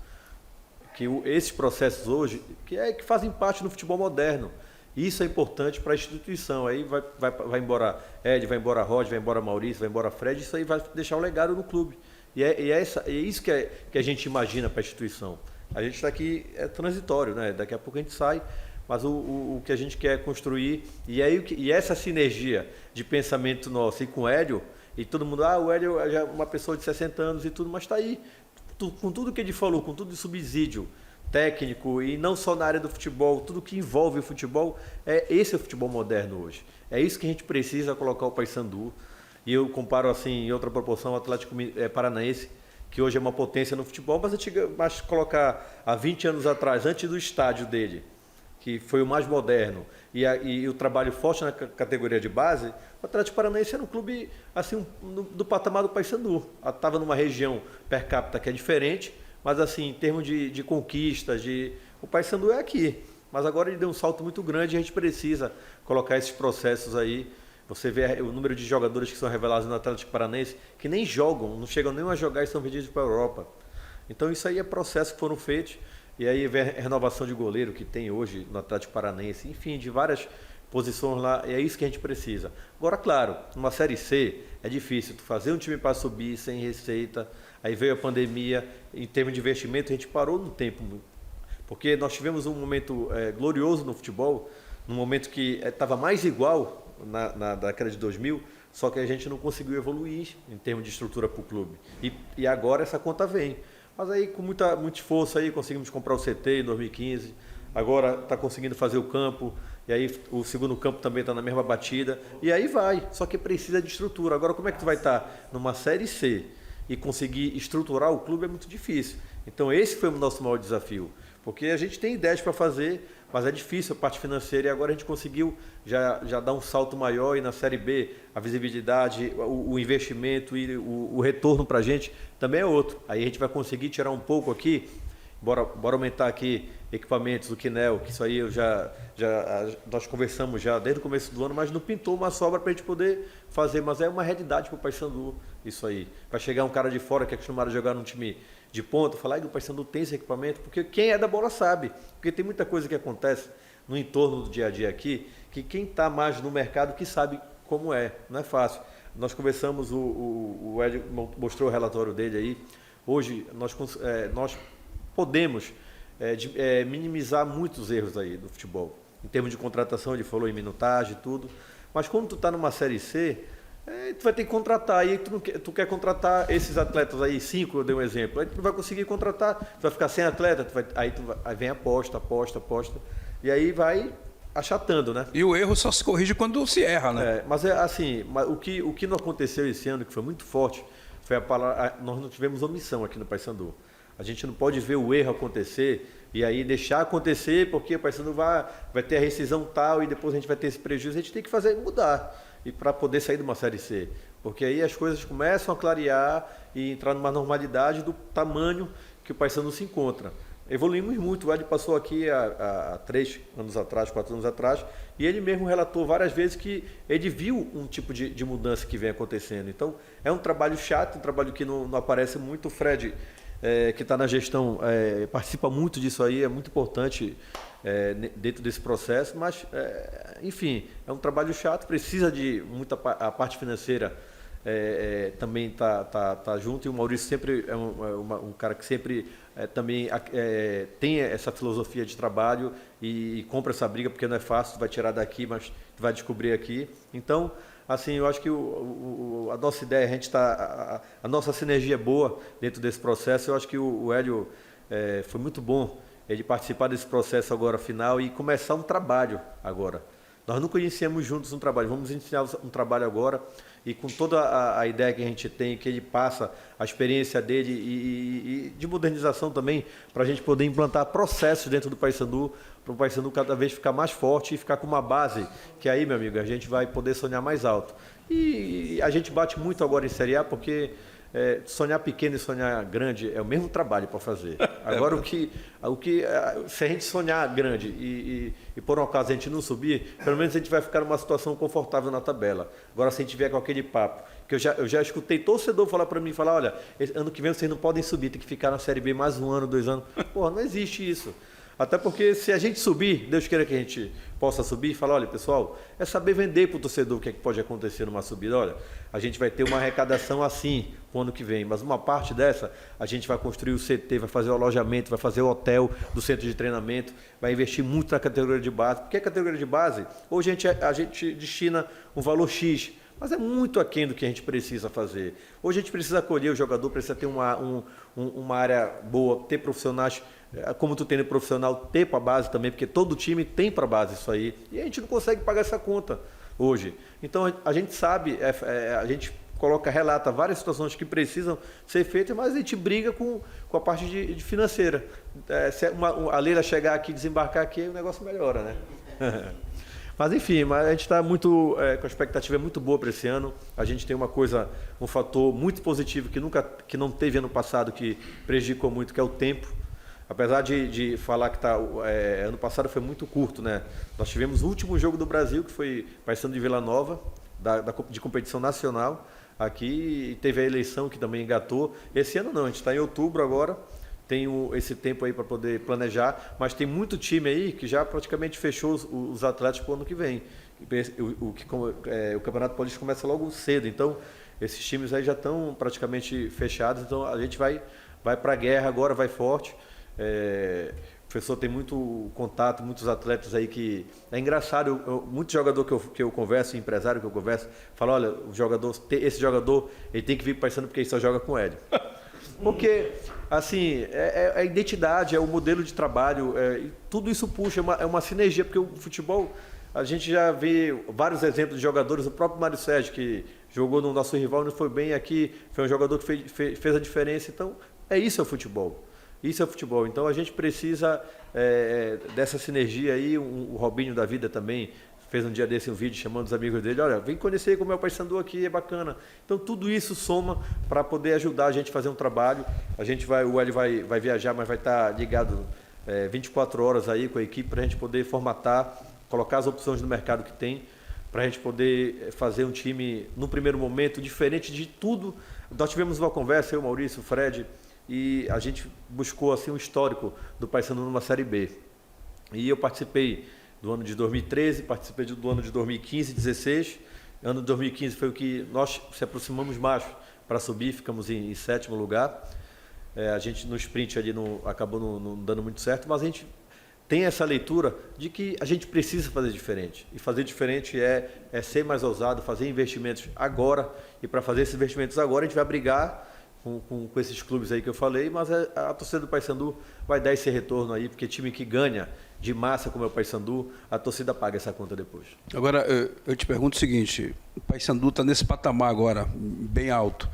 Que esses processos hoje, que fazem parte do futebol moderno, isso é importante para a instituição. Aí vai embora Ed, vai embora Roger, vai embora Maurício, vai embora Fred, isso aí vai deixar um legado no clube. É isso que a gente imagina para a instituição. A gente está aqui, é transitório, né? Daqui a pouco a gente sai, mas o que a gente quer construir, e essa sinergia de pensamento nosso e com o Hélio, e todo mundo, o Hélio é uma pessoa de 60 anos e tudo, mas está aí, com tudo que ele falou, com tudo de subsídio técnico, e não só na área do futebol, tudo que envolve o futebol, esse é o futebol moderno hoje. É isso que a gente precisa colocar o Paysandu. E eu comparo assim, em outra proporção, o Atlético Paranaense, que hoje é uma potência no futebol, mas colocar há 20 anos atrás, antes do estádio dele, que foi o mais moderno, e o trabalho forte na categoria de base, o Atlético Paranaense era um clube assim, do patamar do Paysandu. Estava numa região per capita que é diferente, mas assim, em termos de conquistas, o Paysandu é aqui. Mas agora ele deu um salto muito grande e a gente precisa colocar esses processos aí. Você vê o número de jogadores que são revelados no Atlético Paranaense, que nem jogam, não chegam nem a jogar e são vendidos para a Europa. Então isso aí é processos que foram feitos. E aí vem a renovação de goleiro que tem hoje no Atlético Paranaense, enfim, de várias posições lá, e é isso que a gente precisa. Agora, claro, numa Série C é difícil tu fazer um time para subir sem receita, aí veio a pandemia, em termos de investimento a gente parou no tempo, porque nós tivemos um momento glorioso no futebol, num momento que estava mais igual na década de 2000, só que a gente não conseguiu evoluir em termos de estrutura para o clube. E agora essa conta vem. Mas aí com muito esforço aí conseguimos comprar o CT em 2015, agora está conseguindo fazer o campo, e aí o segundo campo também está na mesma batida, e aí vai, só que precisa de estrutura. Agora como é que tu vai estar numa Série C e conseguir estruturar o clube é muito difícil. Então esse foi o nosso maior desafio, porque a gente tem ideias para fazer, mas é difícil a parte financeira, e agora a gente conseguiu já dar um salto maior, e na Série B a visibilidade, o investimento e o retorno para a gente também é outro. Aí a gente vai conseguir tirar um pouco aqui, bora aumentar aqui equipamentos, o Quinel, que isso aí nós conversamos já desde o começo do ano, mas não pintou uma sobra para a gente poder fazer, mas é uma realidade para o Paysandu isso aí. Vai chegar um cara de fora que é acostumado a jogar num time de ponta, falar que o Paysandu tem esse equipamento, porque quem é da bola sabe, porque tem muita coisa que acontece no entorno do dia a dia aqui, que quem está mais no mercado que sabe como é, não é fácil. Nós conversamos, o Hélio mostrou o relatório dele aí, hoje nós podemos minimizar muitos erros aí do futebol, em termos de contratação, ele falou em minutagem e tudo, mas quando tu está numa Série C, tu vai ter que contratar, e aí tu quer contratar esses atletas aí, 5, eu dei um exemplo, aí tu não vai conseguir contratar, tu vai ficar sem atleta, aí vem aposta, e aí vai achatando, né? E o erro só se corrige quando se erra, né? Mas é assim, o que não aconteceu esse ano, que foi muito forte, foi a palavra, nós não tivemos omissão aqui no Paysandu. A gente não pode ver o erro acontecer e aí deixar acontecer, porque o Paysandu vai ter a rescisão tal e depois a gente vai ter esse prejuízo, a gente tem que fazer mudar, e para poder sair de uma Série C, porque aí as coisas começam a clarear e entrar numa normalidade do tamanho que o Paysandu se encontra. Evoluímos muito, o Hélio passou aqui há 3 anos atrás, 4 anos atrás, e ele mesmo relatou várias vezes que ele viu um tipo de mudança que vem acontecendo. Então, é um trabalho chato, um trabalho que não aparece muito. O Fred, que está na gestão, participa muito disso aí, é muito importante dentro desse processo, mas, enfim, é um trabalho chato, precisa de muita a parte financeira. Também tá junto, e o Maurício sempre é um cara que sempre também tem essa filosofia de trabalho e compra essa briga, porque não é fácil, tu vai tirar daqui, mas tu vai descobrir aqui. Então, assim, eu acho que a nossa ideia, a nossa sinergia é boa dentro desse processo. Eu acho que o Hélio foi muito bom ele participar desse processo agora final e começar um trabalho agora. Nós nunca iniciamos juntos um trabalho, vamos iniciar um trabalho agora, e com toda a ideia que a gente tem, que ele passa a experiência dele e de modernização também, para a gente poder implantar processos dentro do Paysandu, para o Paysandu cada vez ficar mais forte e ficar com uma base, que aí, meu amigo, a gente vai poder sonhar mais alto. E a gente bate muito agora em Série A, porque sonhar pequeno e sonhar grande é o mesmo trabalho para fazer. Agora, se a gente sonhar grande e por um acaso a gente não subir, pelo menos a gente vai ficar numa situação confortável na tabela. Agora, se a gente vier com aquele papo, que eu já escutei torcedor falar para mim, olha, ano que vem vocês não podem subir, tem que ficar na Série B mais 1 ano, 2 anos. Porra, não existe isso. Até porque se a gente subir, Deus queira que a gente possa subir e falar, olha pessoal, é saber vender para o torcedor o que é que pode acontecer numa subida. Olha, a gente vai ter uma arrecadação assim para o ano que vem, mas uma parte dessa a gente vai construir o CT, vai fazer o alojamento, vai fazer o hotel do centro de treinamento, vai investir muito na categoria de base. Porque a categoria de base, hoje a gente destina um valor X, mas é muito aquém do que a gente precisa fazer. Hoje a gente precisa acolher o jogador, precisa ter uma área boa, ter profissionais, como tu tem no profissional, ter para a base também, porque todo time tem para a base isso aí. E a gente não consegue pagar essa conta hoje. Então a gente sabe, a gente relata várias situações que precisam ser feitas, mas a gente briga com a parte de financeira. Se a Leila chegar aqui, desembarcar aqui, o negócio melhora, né? Mas enfim, a gente está muito com a expectativa muito boa para esse ano. A gente tem um fator muito positivo que não teve ano passado, que prejudicou muito, que é o tempo. Apesar de falar que ano passado foi muito curto, né? Nós tivemos o último jogo do Brasil, que foi Paysandu de Vila Nova, de competição nacional. Aqui teve a eleição que também engatou. Esse ano não, a gente está em outubro agora. Tem esse tempo aí para poder planejar, mas tem muito time aí que já praticamente fechou os atletas para o ano que vem. O Campeonato Paulista começa logo cedo, então esses times aí já estão praticamente fechados, então a gente vai para a guerra agora, vai forte. O professor tem muito contato, muitos atletas aí que... É engraçado, muito jogador que eu converso, empresário que eu converso, fala, olha, esse jogador ele tem que vir para Paysandu porque ele só joga com o Hélio. Porque, assim, é a identidade, é o modelo de trabalho, e tudo isso puxa, é uma sinergia, porque o futebol, a gente já vê vários exemplos de jogadores, o próprio Mário Sérgio, que jogou no nosso rival, não foi bem aqui, foi um jogador que fez a diferença, então, isso é o futebol. Isso é o futebol. Então, a gente precisa dessa sinergia aí, o Robinho da vida também, fez um dia desse um vídeo chamando os amigos dele, olha, vem conhecer como é o Paysandu aqui, é bacana. Então tudo isso soma para poder ajudar a gente a fazer um trabalho. O Hélio vai viajar, mas vai estar ligado 24 horas aí com a equipe para a gente poder formatar, colocar as opções no mercado que tem, para a gente poder fazer um time, no primeiro momento, diferente de tudo. Nós tivemos uma conversa, eu, Maurício, o Fred, e a gente buscou assim, um histórico do Paysandu numa Série B. E eu participei do ano de 2013, participei do ano de 2015 e 2016. Ano de 2015 foi o que nós se aproximamos mais para subir, ficamos em 7º lugar. A gente no sprint ali acabou não dando muito certo, mas a gente tem essa leitura de que a gente precisa fazer diferente. E fazer diferente é ser mais ousado, fazer investimentos agora. E para fazer esses investimentos agora, a gente vai brigar com esses clubes aí que eu falei, mas a torcida do Paysandu vai dar esse retorno aí, porque time que ganha de massa como é o Paysandu, a torcida paga essa conta depois. Agora, eu te pergunto o seguinte, o Paysandu está nesse patamar agora, bem alto.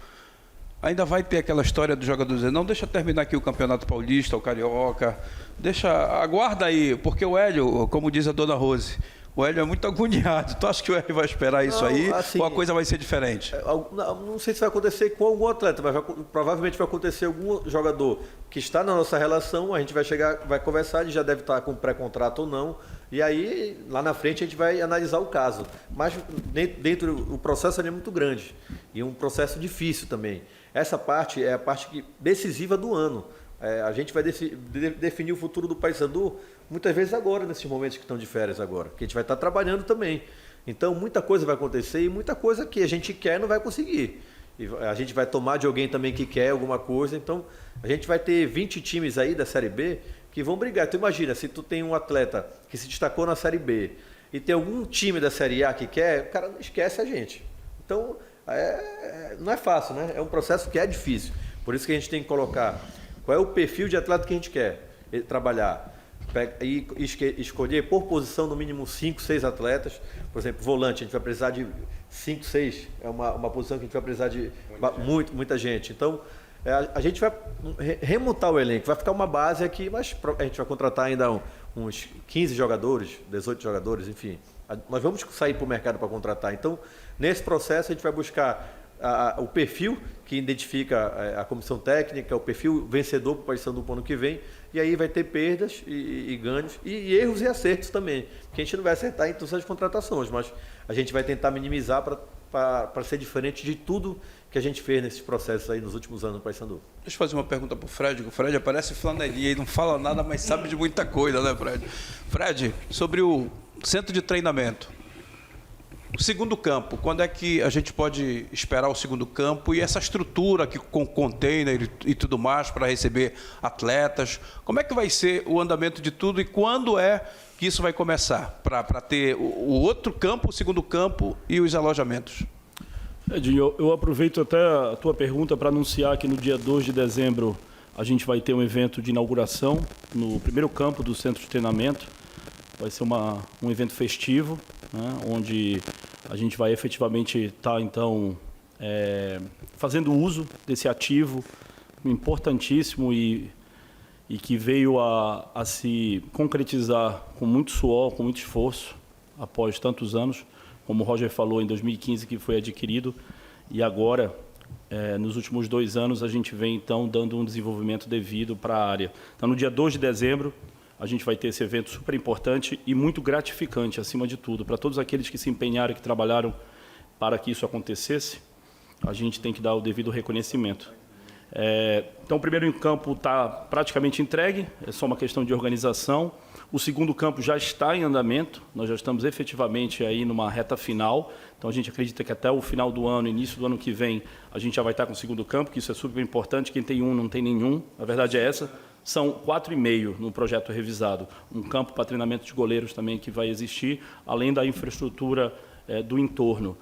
Ainda vai ter aquela história do jogador dizer, não, deixa terminar aqui o Campeonato Paulista, o Carioca, aguarda aí, porque o Hélio, como diz a dona Rose, o Hélio é muito agoniado. Tu acha que o Hélio vai esperar isso aí assim, ou a coisa vai ser diferente? Não sei se vai acontecer com algum atleta, mas provavelmente vai acontecer algum jogador que está na nossa relação, a gente vai chegar, vai conversar, ele já deve estar com pré-contrato ou não, e aí lá na frente a gente vai analisar o caso. Mas dentro o processo é muito grande e um processo difícil também. Essa parte é a parte decisiva do ano. A gente vai definir o futuro do Paysandu muitas vezes agora, nesses momentos que estão de férias agora, que a gente vai estar trabalhando também. Então, muita coisa vai acontecer e muita coisa que a gente quer não vai conseguir. E a gente vai tomar de alguém também que quer alguma coisa. Então, a gente vai ter 20 times aí da Série B que vão brigar. Tu imagina, se tu tem um atleta que se destacou na Série B e tem algum time da Série A que quer, o cara não esquece a gente. Então, não é fácil, né? É um processo que é difícil. Por isso que a gente tem que colocar qual é o perfil de atleta que a gente quer trabalhar. E escolher por posição no mínimo 5, 6 atletas. Por exemplo, volante, a gente vai precisar de 5, 6. É uma posição que a gente vai precisar de muita gente. Então, a gente vai remontar o elenco. Vai ficar uma base aqui, mas a gente vai contratar ainda uns 15 jogadores, 18 jogadores, enfim. Nós vamos sair para o mercado para contratar. Então, nesse processo, a gente vai buscar o perfil que identifica a comissão técnica, o perfil vencedor para o Paysandu para o ano que vem, e aí vai ter perdas e ganhos, e erros e acertos também, que a gente não vai acertar em todas as contratações, mas a gente vai tentar minimizar para para ser diferente de tudo que a gente fez nesses processos aí nos últimos anos no Paysandu. Deixa eu fazer uma pergunta para o Fred, que o Fred aparece flanelinha e não fala nada, mas sabe de muita coisa, né, Fred? Fred, sobre o centro de treinamento. O segundo campo, quando é que a gente pode esperar o segundo campo e essa estrutura que, com container e tudo mais para receber atletas? Como é que vai ser o andamento de tudo e quando é que isso vai começar para ter o outro campo, o segundo campo e os alojamentos? Edinho, eu aproveito até a tua pergunta para anunciar que no dia 2 de dezembro a gente vai ter um evento de inauguração no primeiro campo do centro de treinamento. Vai ser um evento festivo, né, onde a gente vai efetivamente estar, então, fazendo uso desse ativo importantíssimo e que veio a se concretizar com muito suor, com muito esforço, após tantos anos, como o Roger falou, em 2015 que foi adquirido, e agora, nos últimos 2 anos, a gente vem, então, dando um desenvolvimento devido para a área. Então, no dia 2 de dezembro, a gente vai ter esse evento super importante e muito gratificante, acima de tudo, para todos aqueles que se empenharam e que trabalharam para que isso acontecesse. A gente tem que dar o devido reconhecimento. Então, o primeiro campo está praticamente entregue, é só uma questão de organização. O segundo campo já está em andamento, nós já estamos efetivamente aí numa reta final. Então, a gente acredita que até o final do ano, início do ano que vem, a gente já vai estar com o segundo campo, que isso é super importante. Quem tem um não tem nenhum, a verdade é essa. São 4,5 no projeto revisado. Um campo para treinamento de goleiros também que vai existir, além da infraestrutura do entorno.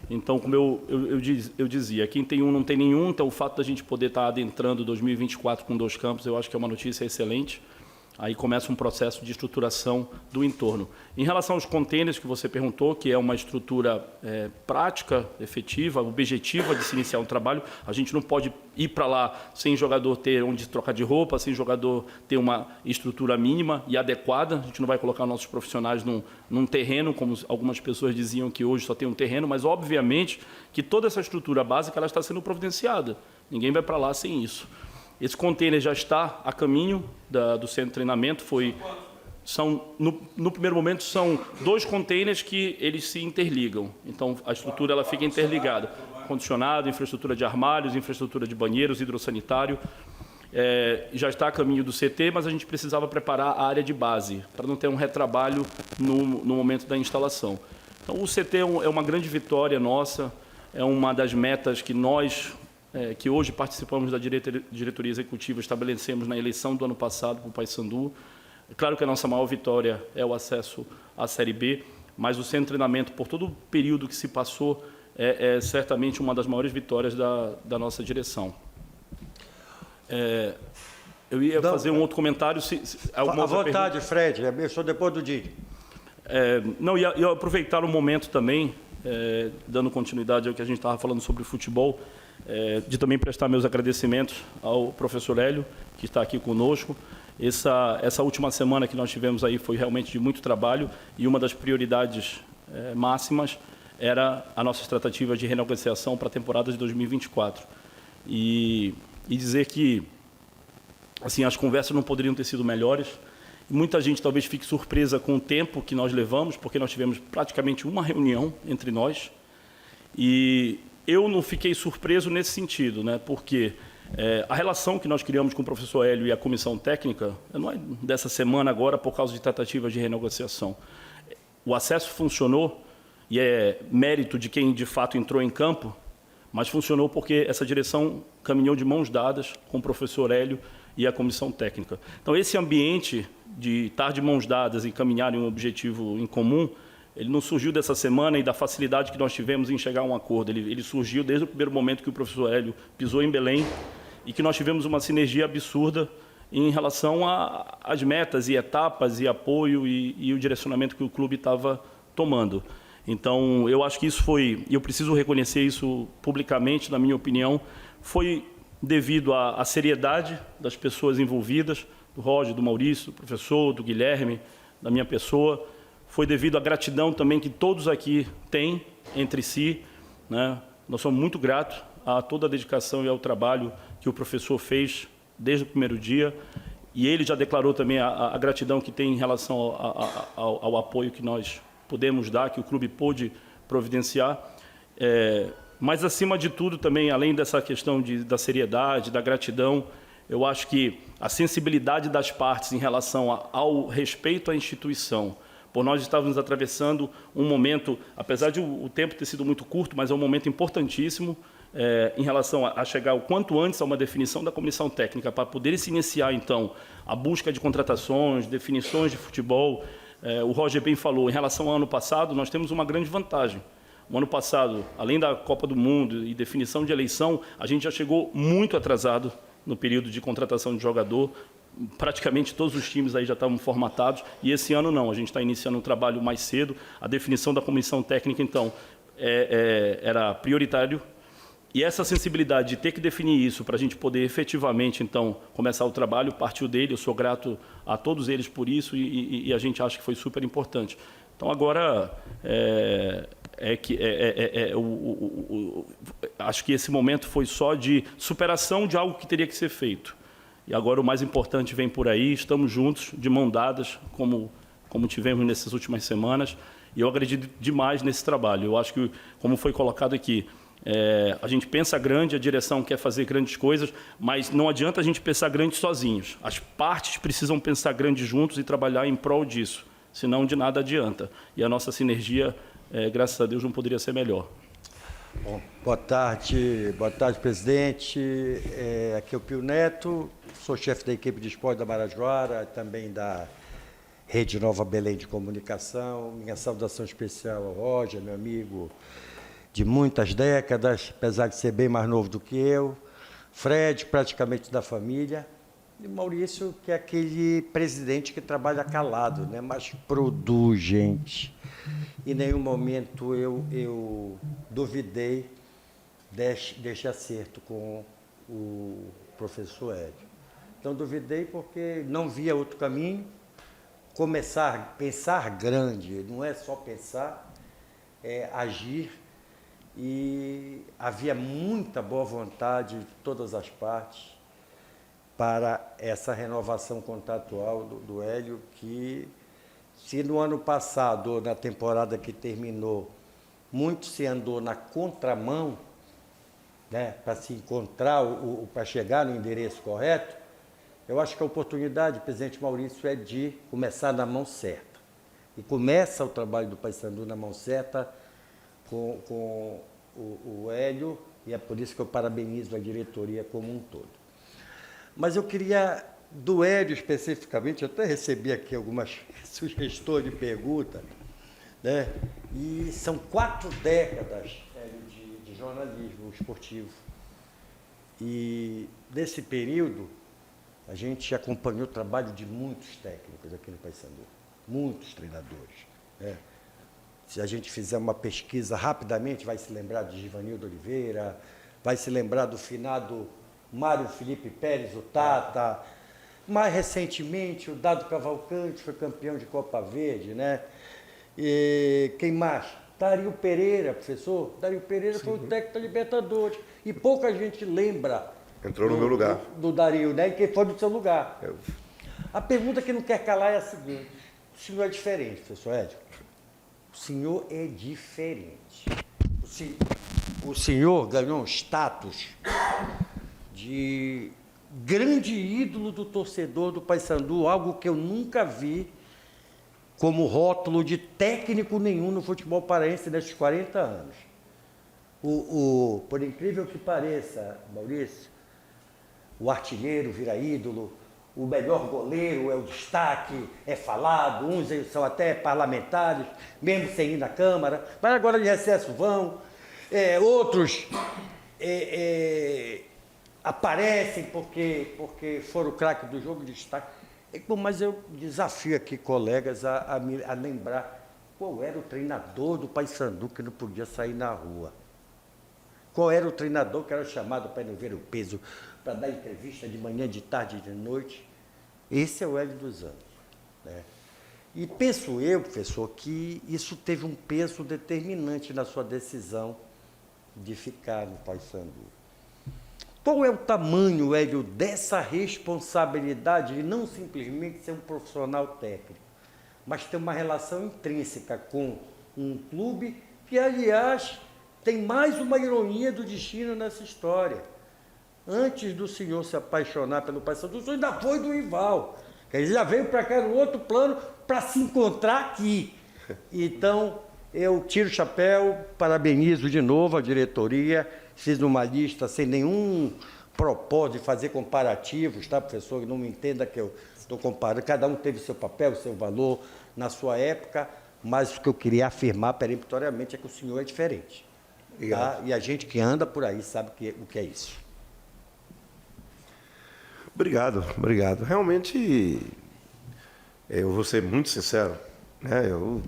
Então, como eu dizia, quem tem um não tem nenhum, então o fato da gente poder estar adentrando 2024 com 2 campos, eu acho que é uma notícia excelente. Aí começa um processo de estruturação do entorno. Em relação aos contêineres que você perguntou, que é uma estrutura prática, efetiva, objetiva de se iniciar um trabalho, a gente não pode ir para lá sem jogador ter onde trocar de roupa, sem jogador ter uma estrutura mínima e adequada. A gente não vai colocar nossos profissionais num terreno, como algumas pessoas diziam que hoje só tem um terreno, mas obviamente que toda essa estrutura básica ela está sendo providenciada. Ninguém vai para lá sem isso. Esse container já está a caminho do centro de treinamento. No primeiro momento, são 2 containers que eles se interligam. Então, a estrutura ela fica interligada. Condicionado, infraestrutura de armários, infraestrutura de banheiros, hidrossanitário. Já está a caminho do CT, mas a gente precisava preparar a área de base, para não ter um retrabalho no momento da instalação. Então, o CT é uma grande vitória nossa, é uma das metas que nós... que hoje participamos da diretoria executiva, estabelecemos na eleição do ano passado para o Paysandu. É claro que a nossa maior vitória é o acesso à Série B, mas o centro de treinamento, por todo o período que se passou, é certamente uma das maiores vitórias da nossa direção. Eu ia fazer um outro comentário. À vontade, Fred, eu sou depois do Didi. Ia aproveitar o momento também, dando continuidade ao que a gente estava falando sobre o futebol, de também prestar meus agradecimentos ao professor Hélio, que está aqui conosco. Essa última semana que nós tivemos aí foi realmente de muito trabalho e uma das prioridades máximas era a nossa tratativa de renegociação para a temporada de 2024. E dizer que assim, as conversas não poderiam ter sido melhores. Muita gente talvez fique surpresa com o tempo que nós levamos, porque nós tivemos praticamente uma reunião entre nós. E eu não fiquei surpreso nesse sentido, né? Porque a relação que nós criamos com o professor Hélio e a comissão técnica não é dessa semana agora por causa de tratativas de renegociação. O acesso funcionou e é mérito de quem de fato entrou em campo, mas funcionou porque essa direção caminhou de mãos dadas com o professor Hélio e a comissão técnica. Então, esse ambiente de estar de mãos dadas e caminhar em um objetivo em comum, ele não surgiu dessa semana e da facilidade que nós tivemos em chegar a um acordo. Ele surgiu desde o primeiro momento que o professor Hélio pisou em Belém e que nós tivemos uma sinergia absurda em relação às metas e etapas e apoio e o direcionamento que o clube estava tomando. Então, eu acho que isso foi, e eu preciso reconhecer isso publicamente, na minha opinião, foi devido à seriedade das pessoas envolvidas, do Roger, do Maurício, do professor, do Guilherme, da minha pessoa. Foi devido à gratidão também que todos aqui têm entre si, né? Nós somos muito gratos a toda a dedicação e ao trabalho que o professor fez desde o primeiro dia. E ele já declarou também a gratidão que tem em relação ao apoio que nós pudemos dar, que o clube pôde providenciar. Mas, acima de tudo, também, além dessa questão da seriedade, da gratidão, eu acho que a sensibilidade das partes em relação ao respeito à instituição, por nós estávamos atravessando um momento, apesar de o tempo ter sido muito curto, mas é um momento importantíssimo em relação a chegar o quanto antes a uma definição da comissão técnica para poder se iniciar, então, a busca de contratações, definições de futebol. O Roger bem falou, em relação ao ano passado, nós temos uma grande vantagem. O ano passado, além da Copa do Mundo e definição de eleição, a gente já chegou muito atrasado no período de contratação de jogador. Praticamente todos os times aí já estavam formatados, e esse ano não, a gente está iniciando um trabalho mais cedo. A definição da comissão técnica, então, era prioritário, e essa sensibilidade de ter que definir isso para a gente poder efetivamente, então, começar o trabalho, partiu dele. Eu sou grato a todos eles por isso, e a gente acha que foi super importante. Então, agora, acho que esse momento foi só de superação de algo que teria que ser feito. E agora o mais importante vem por aí, estamos juntos, de mão dadas, como tivemos nessas últimas semanas, e eu acredito demais nesse trabalho. Eu acho que, como foi colocado aqui, a gente pensa grande, a direção quer fazer grandes coisas, mas não adianta a gente pensar grande sozinhos. As partes precisam pensar grande juntos e trabalhar em prol disso, senão de nada adianta. E a nossa sinergia, graças a Deus, não poderia ser melhor. Bom, boa tarde, presidente. Aqui é o Pio Neto, sou chefe da equipe de esporte da Marajoara, também da Rede Nova Belém de Comunicação. Minha saudação especial ao Roger, meu amigo de muitas décadas, apesar de ser bem mais novo do que eu. Fred, praticamente da família. E Maurício, que é aquele presidente que trabalha calado, né? Mas produz, gente. Em nenhum momento eu duvidei deste acerto com o professor Hélio. Então, duvidei porque não via outro caminho. Pensar grande, não é só pensar, é agir. E havia muita boa vontade de todas as partes para essa renovação contratual do Hélio, que, se no ano passado, ou na temporada que terminou, muito se andou na contramão, né, para se encontrar, para chegar no endereço correto, eu acho que a oportunidade, presidente Maurício, é de começar na mão certa. E começa o trabalho do Paysandu na mão certa com o Hélio, e é por isso que eu parabenizo a diretoria como um todo. Mas eu queria, do Hélio especificamente, eu até recebi aqui algumas sugestões de pergunta, né? E são 4 décadas, Hélio, de jornalismo esportivo. E nesse período, a gente acompanhou o trabalho de muitos técnicos aqui no Paysandu, muitos treinadores, né? Se a gente fizer uma pesquisa rapidamente, vai se lembrar de Givanildo Oliveira, vai se lembrar do finado Mário Felipe Pérez, o Tata. Mais recentemente, o Dado Cavalcante foi campeão de Copa Verde, né? E quem mais? Dario Pereira, professor. Dario Pereira foi o técnico da Libertadores. E pouca gente lembra. Entrou no meu lugar. Do Dario, né? E quem foi do seu lugar. A pergunta que não quer calar é a seguinte: o senhor é diferente, professor Hélio? O senhor é diferente. O senhor ganhou um status de grande ídolo do torcedor do Paysandu, algo que eu nunca vi como rótulo de técnico nenhum no futebol paraense nesses 40 anos. Por incrível que pareça, Maurício, o artilheiro vira ídolo, o melhor goleiro é o destaque, é falado, uns são até parlamentares, mesmo sem ir na Câmara, mas agora de recesso vão, outros aparecem porque foram craque do jogo de destaque. Bom, mas eu desafio aqui colegas a lembrar qual era o treinador do Paysandu que não podia sair na rua. Qual era o treinador que era chamado para ir no ver o peso, para dar entrevista de manhã, de tarde e de noite? Esse é o Hélio dos Anjos, né? E penso eu, professor, que isso teve um peso determinante na sua decisão de ficar no Paysandu. Qual é o tamanho, Hélio, dessa responsabilidade de não simplesmente ser um profissional técnico, mas ter uma relação intrínseca com um clube que, aliás, Tem mais uma ironia do destino nessa história. Antes do senhor se apaixonar pelo Paysandu, o senhor ainda foi do rival. Ele já veio para cá no outro plano para se encontrar aqui. Então, eu tiro o chapéu, parabenizo de novo a diretoria, fiz uma lista sem nenhum propósito de fazer comparativos, tá, professor? Não me entenda que eu estou comparando. Cada um teve seu papel, seu valor na sua época, mas o que eu queria afirmar peremptoriamente é que o senhor é diferente. Tá? E a gente que anda por aí sabe o que é isso. Obrigado. Realmente, eu vou ser muito sincero, né? Eu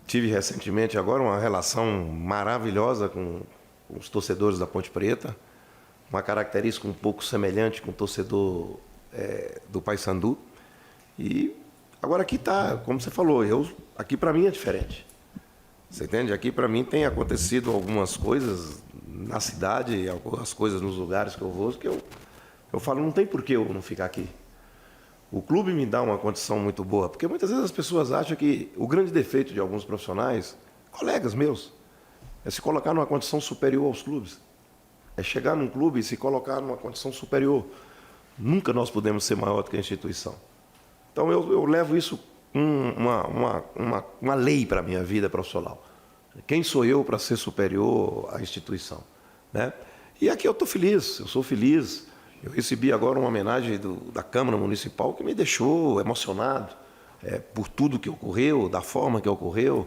tive recentemente agora uma relação maravilhosa com os torcedores da Ponte Preta, uma característica um pouco semelhante com o torcedor do Paysandu. E agora aqui está, como você falou, aqui para mim é diferente. Você entende? Aqui para mim tem acontecido algumas coisas na cidade, algumas coisas nos lugares que eu vou, que eu falo, não tem por que eu não ficar aqui. O clube me dá uma condição muito boa, porque muitas vezes as pessoas acham que o grande defeito de alguns profissionais, colegas meus, é se colocar numa condição superior aos clubes. É chegar num clube e se colocar numa condição superior. Nunca nós podemos ser maior do que a instituição. Então eu levo isso uma lei para a minha vida profissional. Quem sou eu para ser superior à instituição? Né? E aqui eu estou feliz, eu sou feliz. Eu recebi agora uma homenagem da Câmara Municipal que me deixou emocionado por tudo que ocorreu, da forma que ocorreu.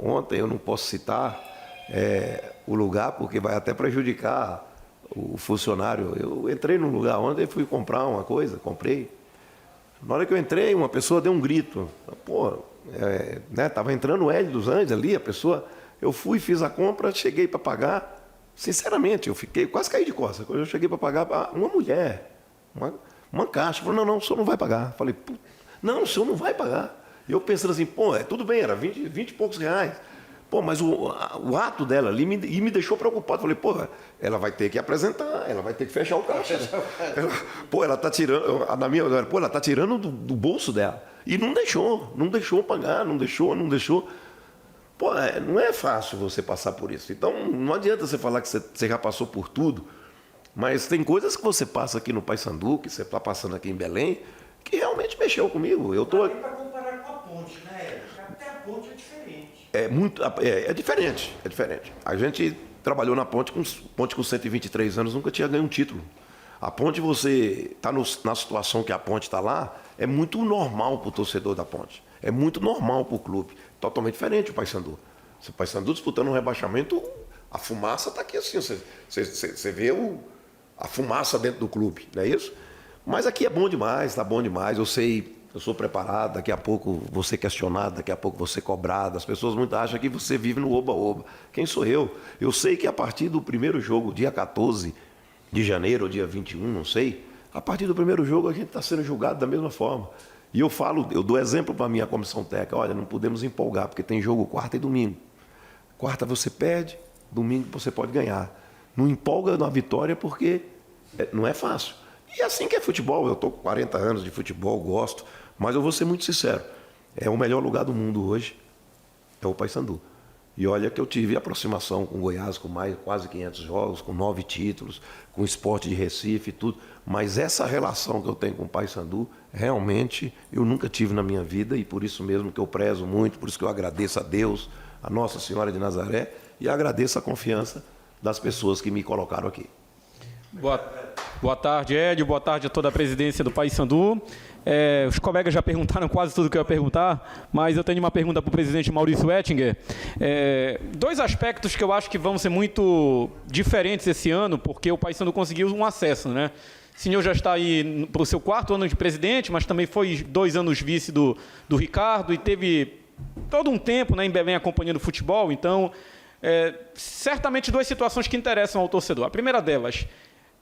Ontem eu não posso citar o lugar, porque vai até prejudicar o funcionário. Eu entrei num lugar ontem e fui comprar uma coisa, comprei. Na hora que eu entrei, uma pessoa deu um grito. Pô, estava entrando o Hélio dos Anjos ali, a pessoa... Eu fui, fiz a compra, cheguei para pagar. Sinceramente, eu quase caí de costas. Quando eu cheguei para pagar, uma mulher, uma caixa, falou, não, o senhor não vai pagar. Falei, não, o senhor não vai pagar. E eu pensando assim, tudo bem, era 20 e poucos reais. Mas o ato dela ali me deixou preocupado. Falei, ela vai ter que apresentar, ela vai ter que fechar o caixa. Ela está tirando, ela está tirando do bolso dela. E não deixou pagar, não deixou. Não é fácil você passar por isso. Então, não adianta você falar que você já passou por tudo, mas tem coisas que você passa aqui no Paysandu, que você está passando aqui em Belém, que realmente mexeu comigo. Eu tô... Para comparar com a Ponte, né? Até a Ponte é diferente. É diferente. A gente trabalhou na Ponte com 123 anos, nunca tinha ganho um título. A Ponte, você está na situação que a Ponte está lá, é muito normal para o torcedor da Ponte. É muito normal para o clube. Totalmente diferente o Paysandu. Se o Paysandu disputando um rebaixamento, a fumaça está aqui assim. Você vê a fumaça dentro do clube, não é isso? Mas aqui é bom demais, está bom demais. Eu sei, eu sou preparado, daqui a pouco vou ser questionado, daqui a pouco vou ser cobrado. As pessoas muito acham que você vive no oba-oba. Quem sou eu? Eu sei que a partir do primeiro jogo, dia 14 de janeiro ou dia 21, não sei, a partir do primeiro jogo a gente está sendo julgado da mesma forma. E eu dou exemplo para a minha comissão técnica, olha, não podemos empolgar, porque tem jogo quarta e domingo. Quarta você perde, domingo você pode ganhar. Não empolga na vitória porque não é fácil. E assim que é futebol, eu estou com 40 anos de futebol, gosto, mas eu vou ser muito sincero, é o melhor lugar do mundo hoje, é o Paysandu. E olha que eu tive aproximação com o Goiás, com quase 500 jogos, com 9 títulos, com o Sport de Recife e tudo. Mas essa relação que eu tenho com o Paysandu, realmente, eu nunca tive na minha vida. E por isso mesmo que eu prezo muito, por isso que eu agradeço a Deus, a Nossa Senhora de Nazaré, e agradeço a confiança das pessoas que me colocaram aqui. Boa tarde, Hélio. Boa tarde a toda a presidência do Paysandu. Os colegas já perguntaram quase tudo que eu ia perguntar, mas eu tenho uma pergunta para o presidente Maurício Ettinger. Dois aspectos que eu acho que vão ser muito diferentes esse ano, porque o Paysandu conseguiu um acesso, né? O senhor já está aí para o seu 4º ano de presidente, mas também foi 2 anos vice do Ricardo e teve todo um tempo, né, em Belém acompanhando o futebol. Então, certamente 2 situações que interessam ao torcedor. A primeira delas,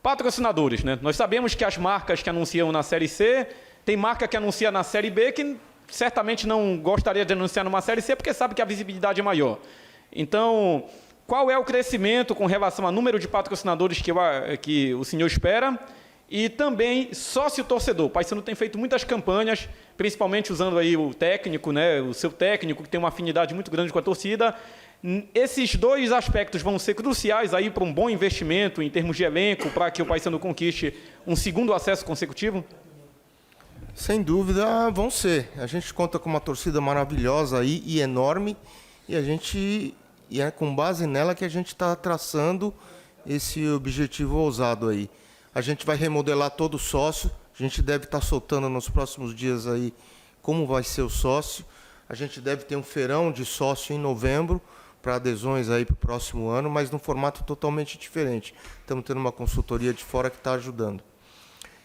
patrocinadores, né? Nós sabemos que as marcas que anunciam na Série C, tem marca que anuncia na Série B que certamente não gostaria de anunciar numa Série C porque sabe que a visibilidade é maior. Então, qual é o crescimento com relação ao número de patrocinadores que o senhor espera? E também sócio-torcedor. O Paysandu tem feito muitas campanhas, principalmente usando aí o técnico, né, o seu técnico, que tem uma afinidade muito grande com a torcida. Esses dois aspectos vão ser cruciais aí para um bom investimento em termos de elenco, para que o Paysandu conquiste um segundo acesso consecutivo? Sem dúvida vão ser. A gente conta com uma torcida maravilhosa aí e enorme, e é com base nela que a gente está traçando esse objetivo ousado aí. A gente vai remodelar todo o sócio, a gente deve estar soltando nos próximos dias aí como vai ser o sócio. A gente deve ter um feirão de sócio em novembro, para adesões aí para o próximo ano, mas num formato totalmente diferente. Estamos tendo uma consultoria de fora que está ajudando.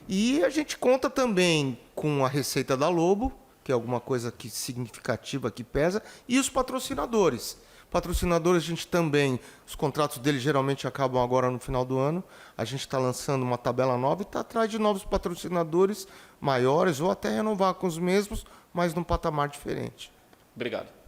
E a gente conta também com a receita da Lobo, que é alguma coisa que significativa, que pesa, e os patrocinadores. Patrocinadores, a gente também, os contratos deles geralmente acabam agora no final do ano. A gente está lançando uma tabela nova e está atrás de novos patrocinadores maiores, ou até renovar com os mesmos, mas num patamar diferente. Obrigado.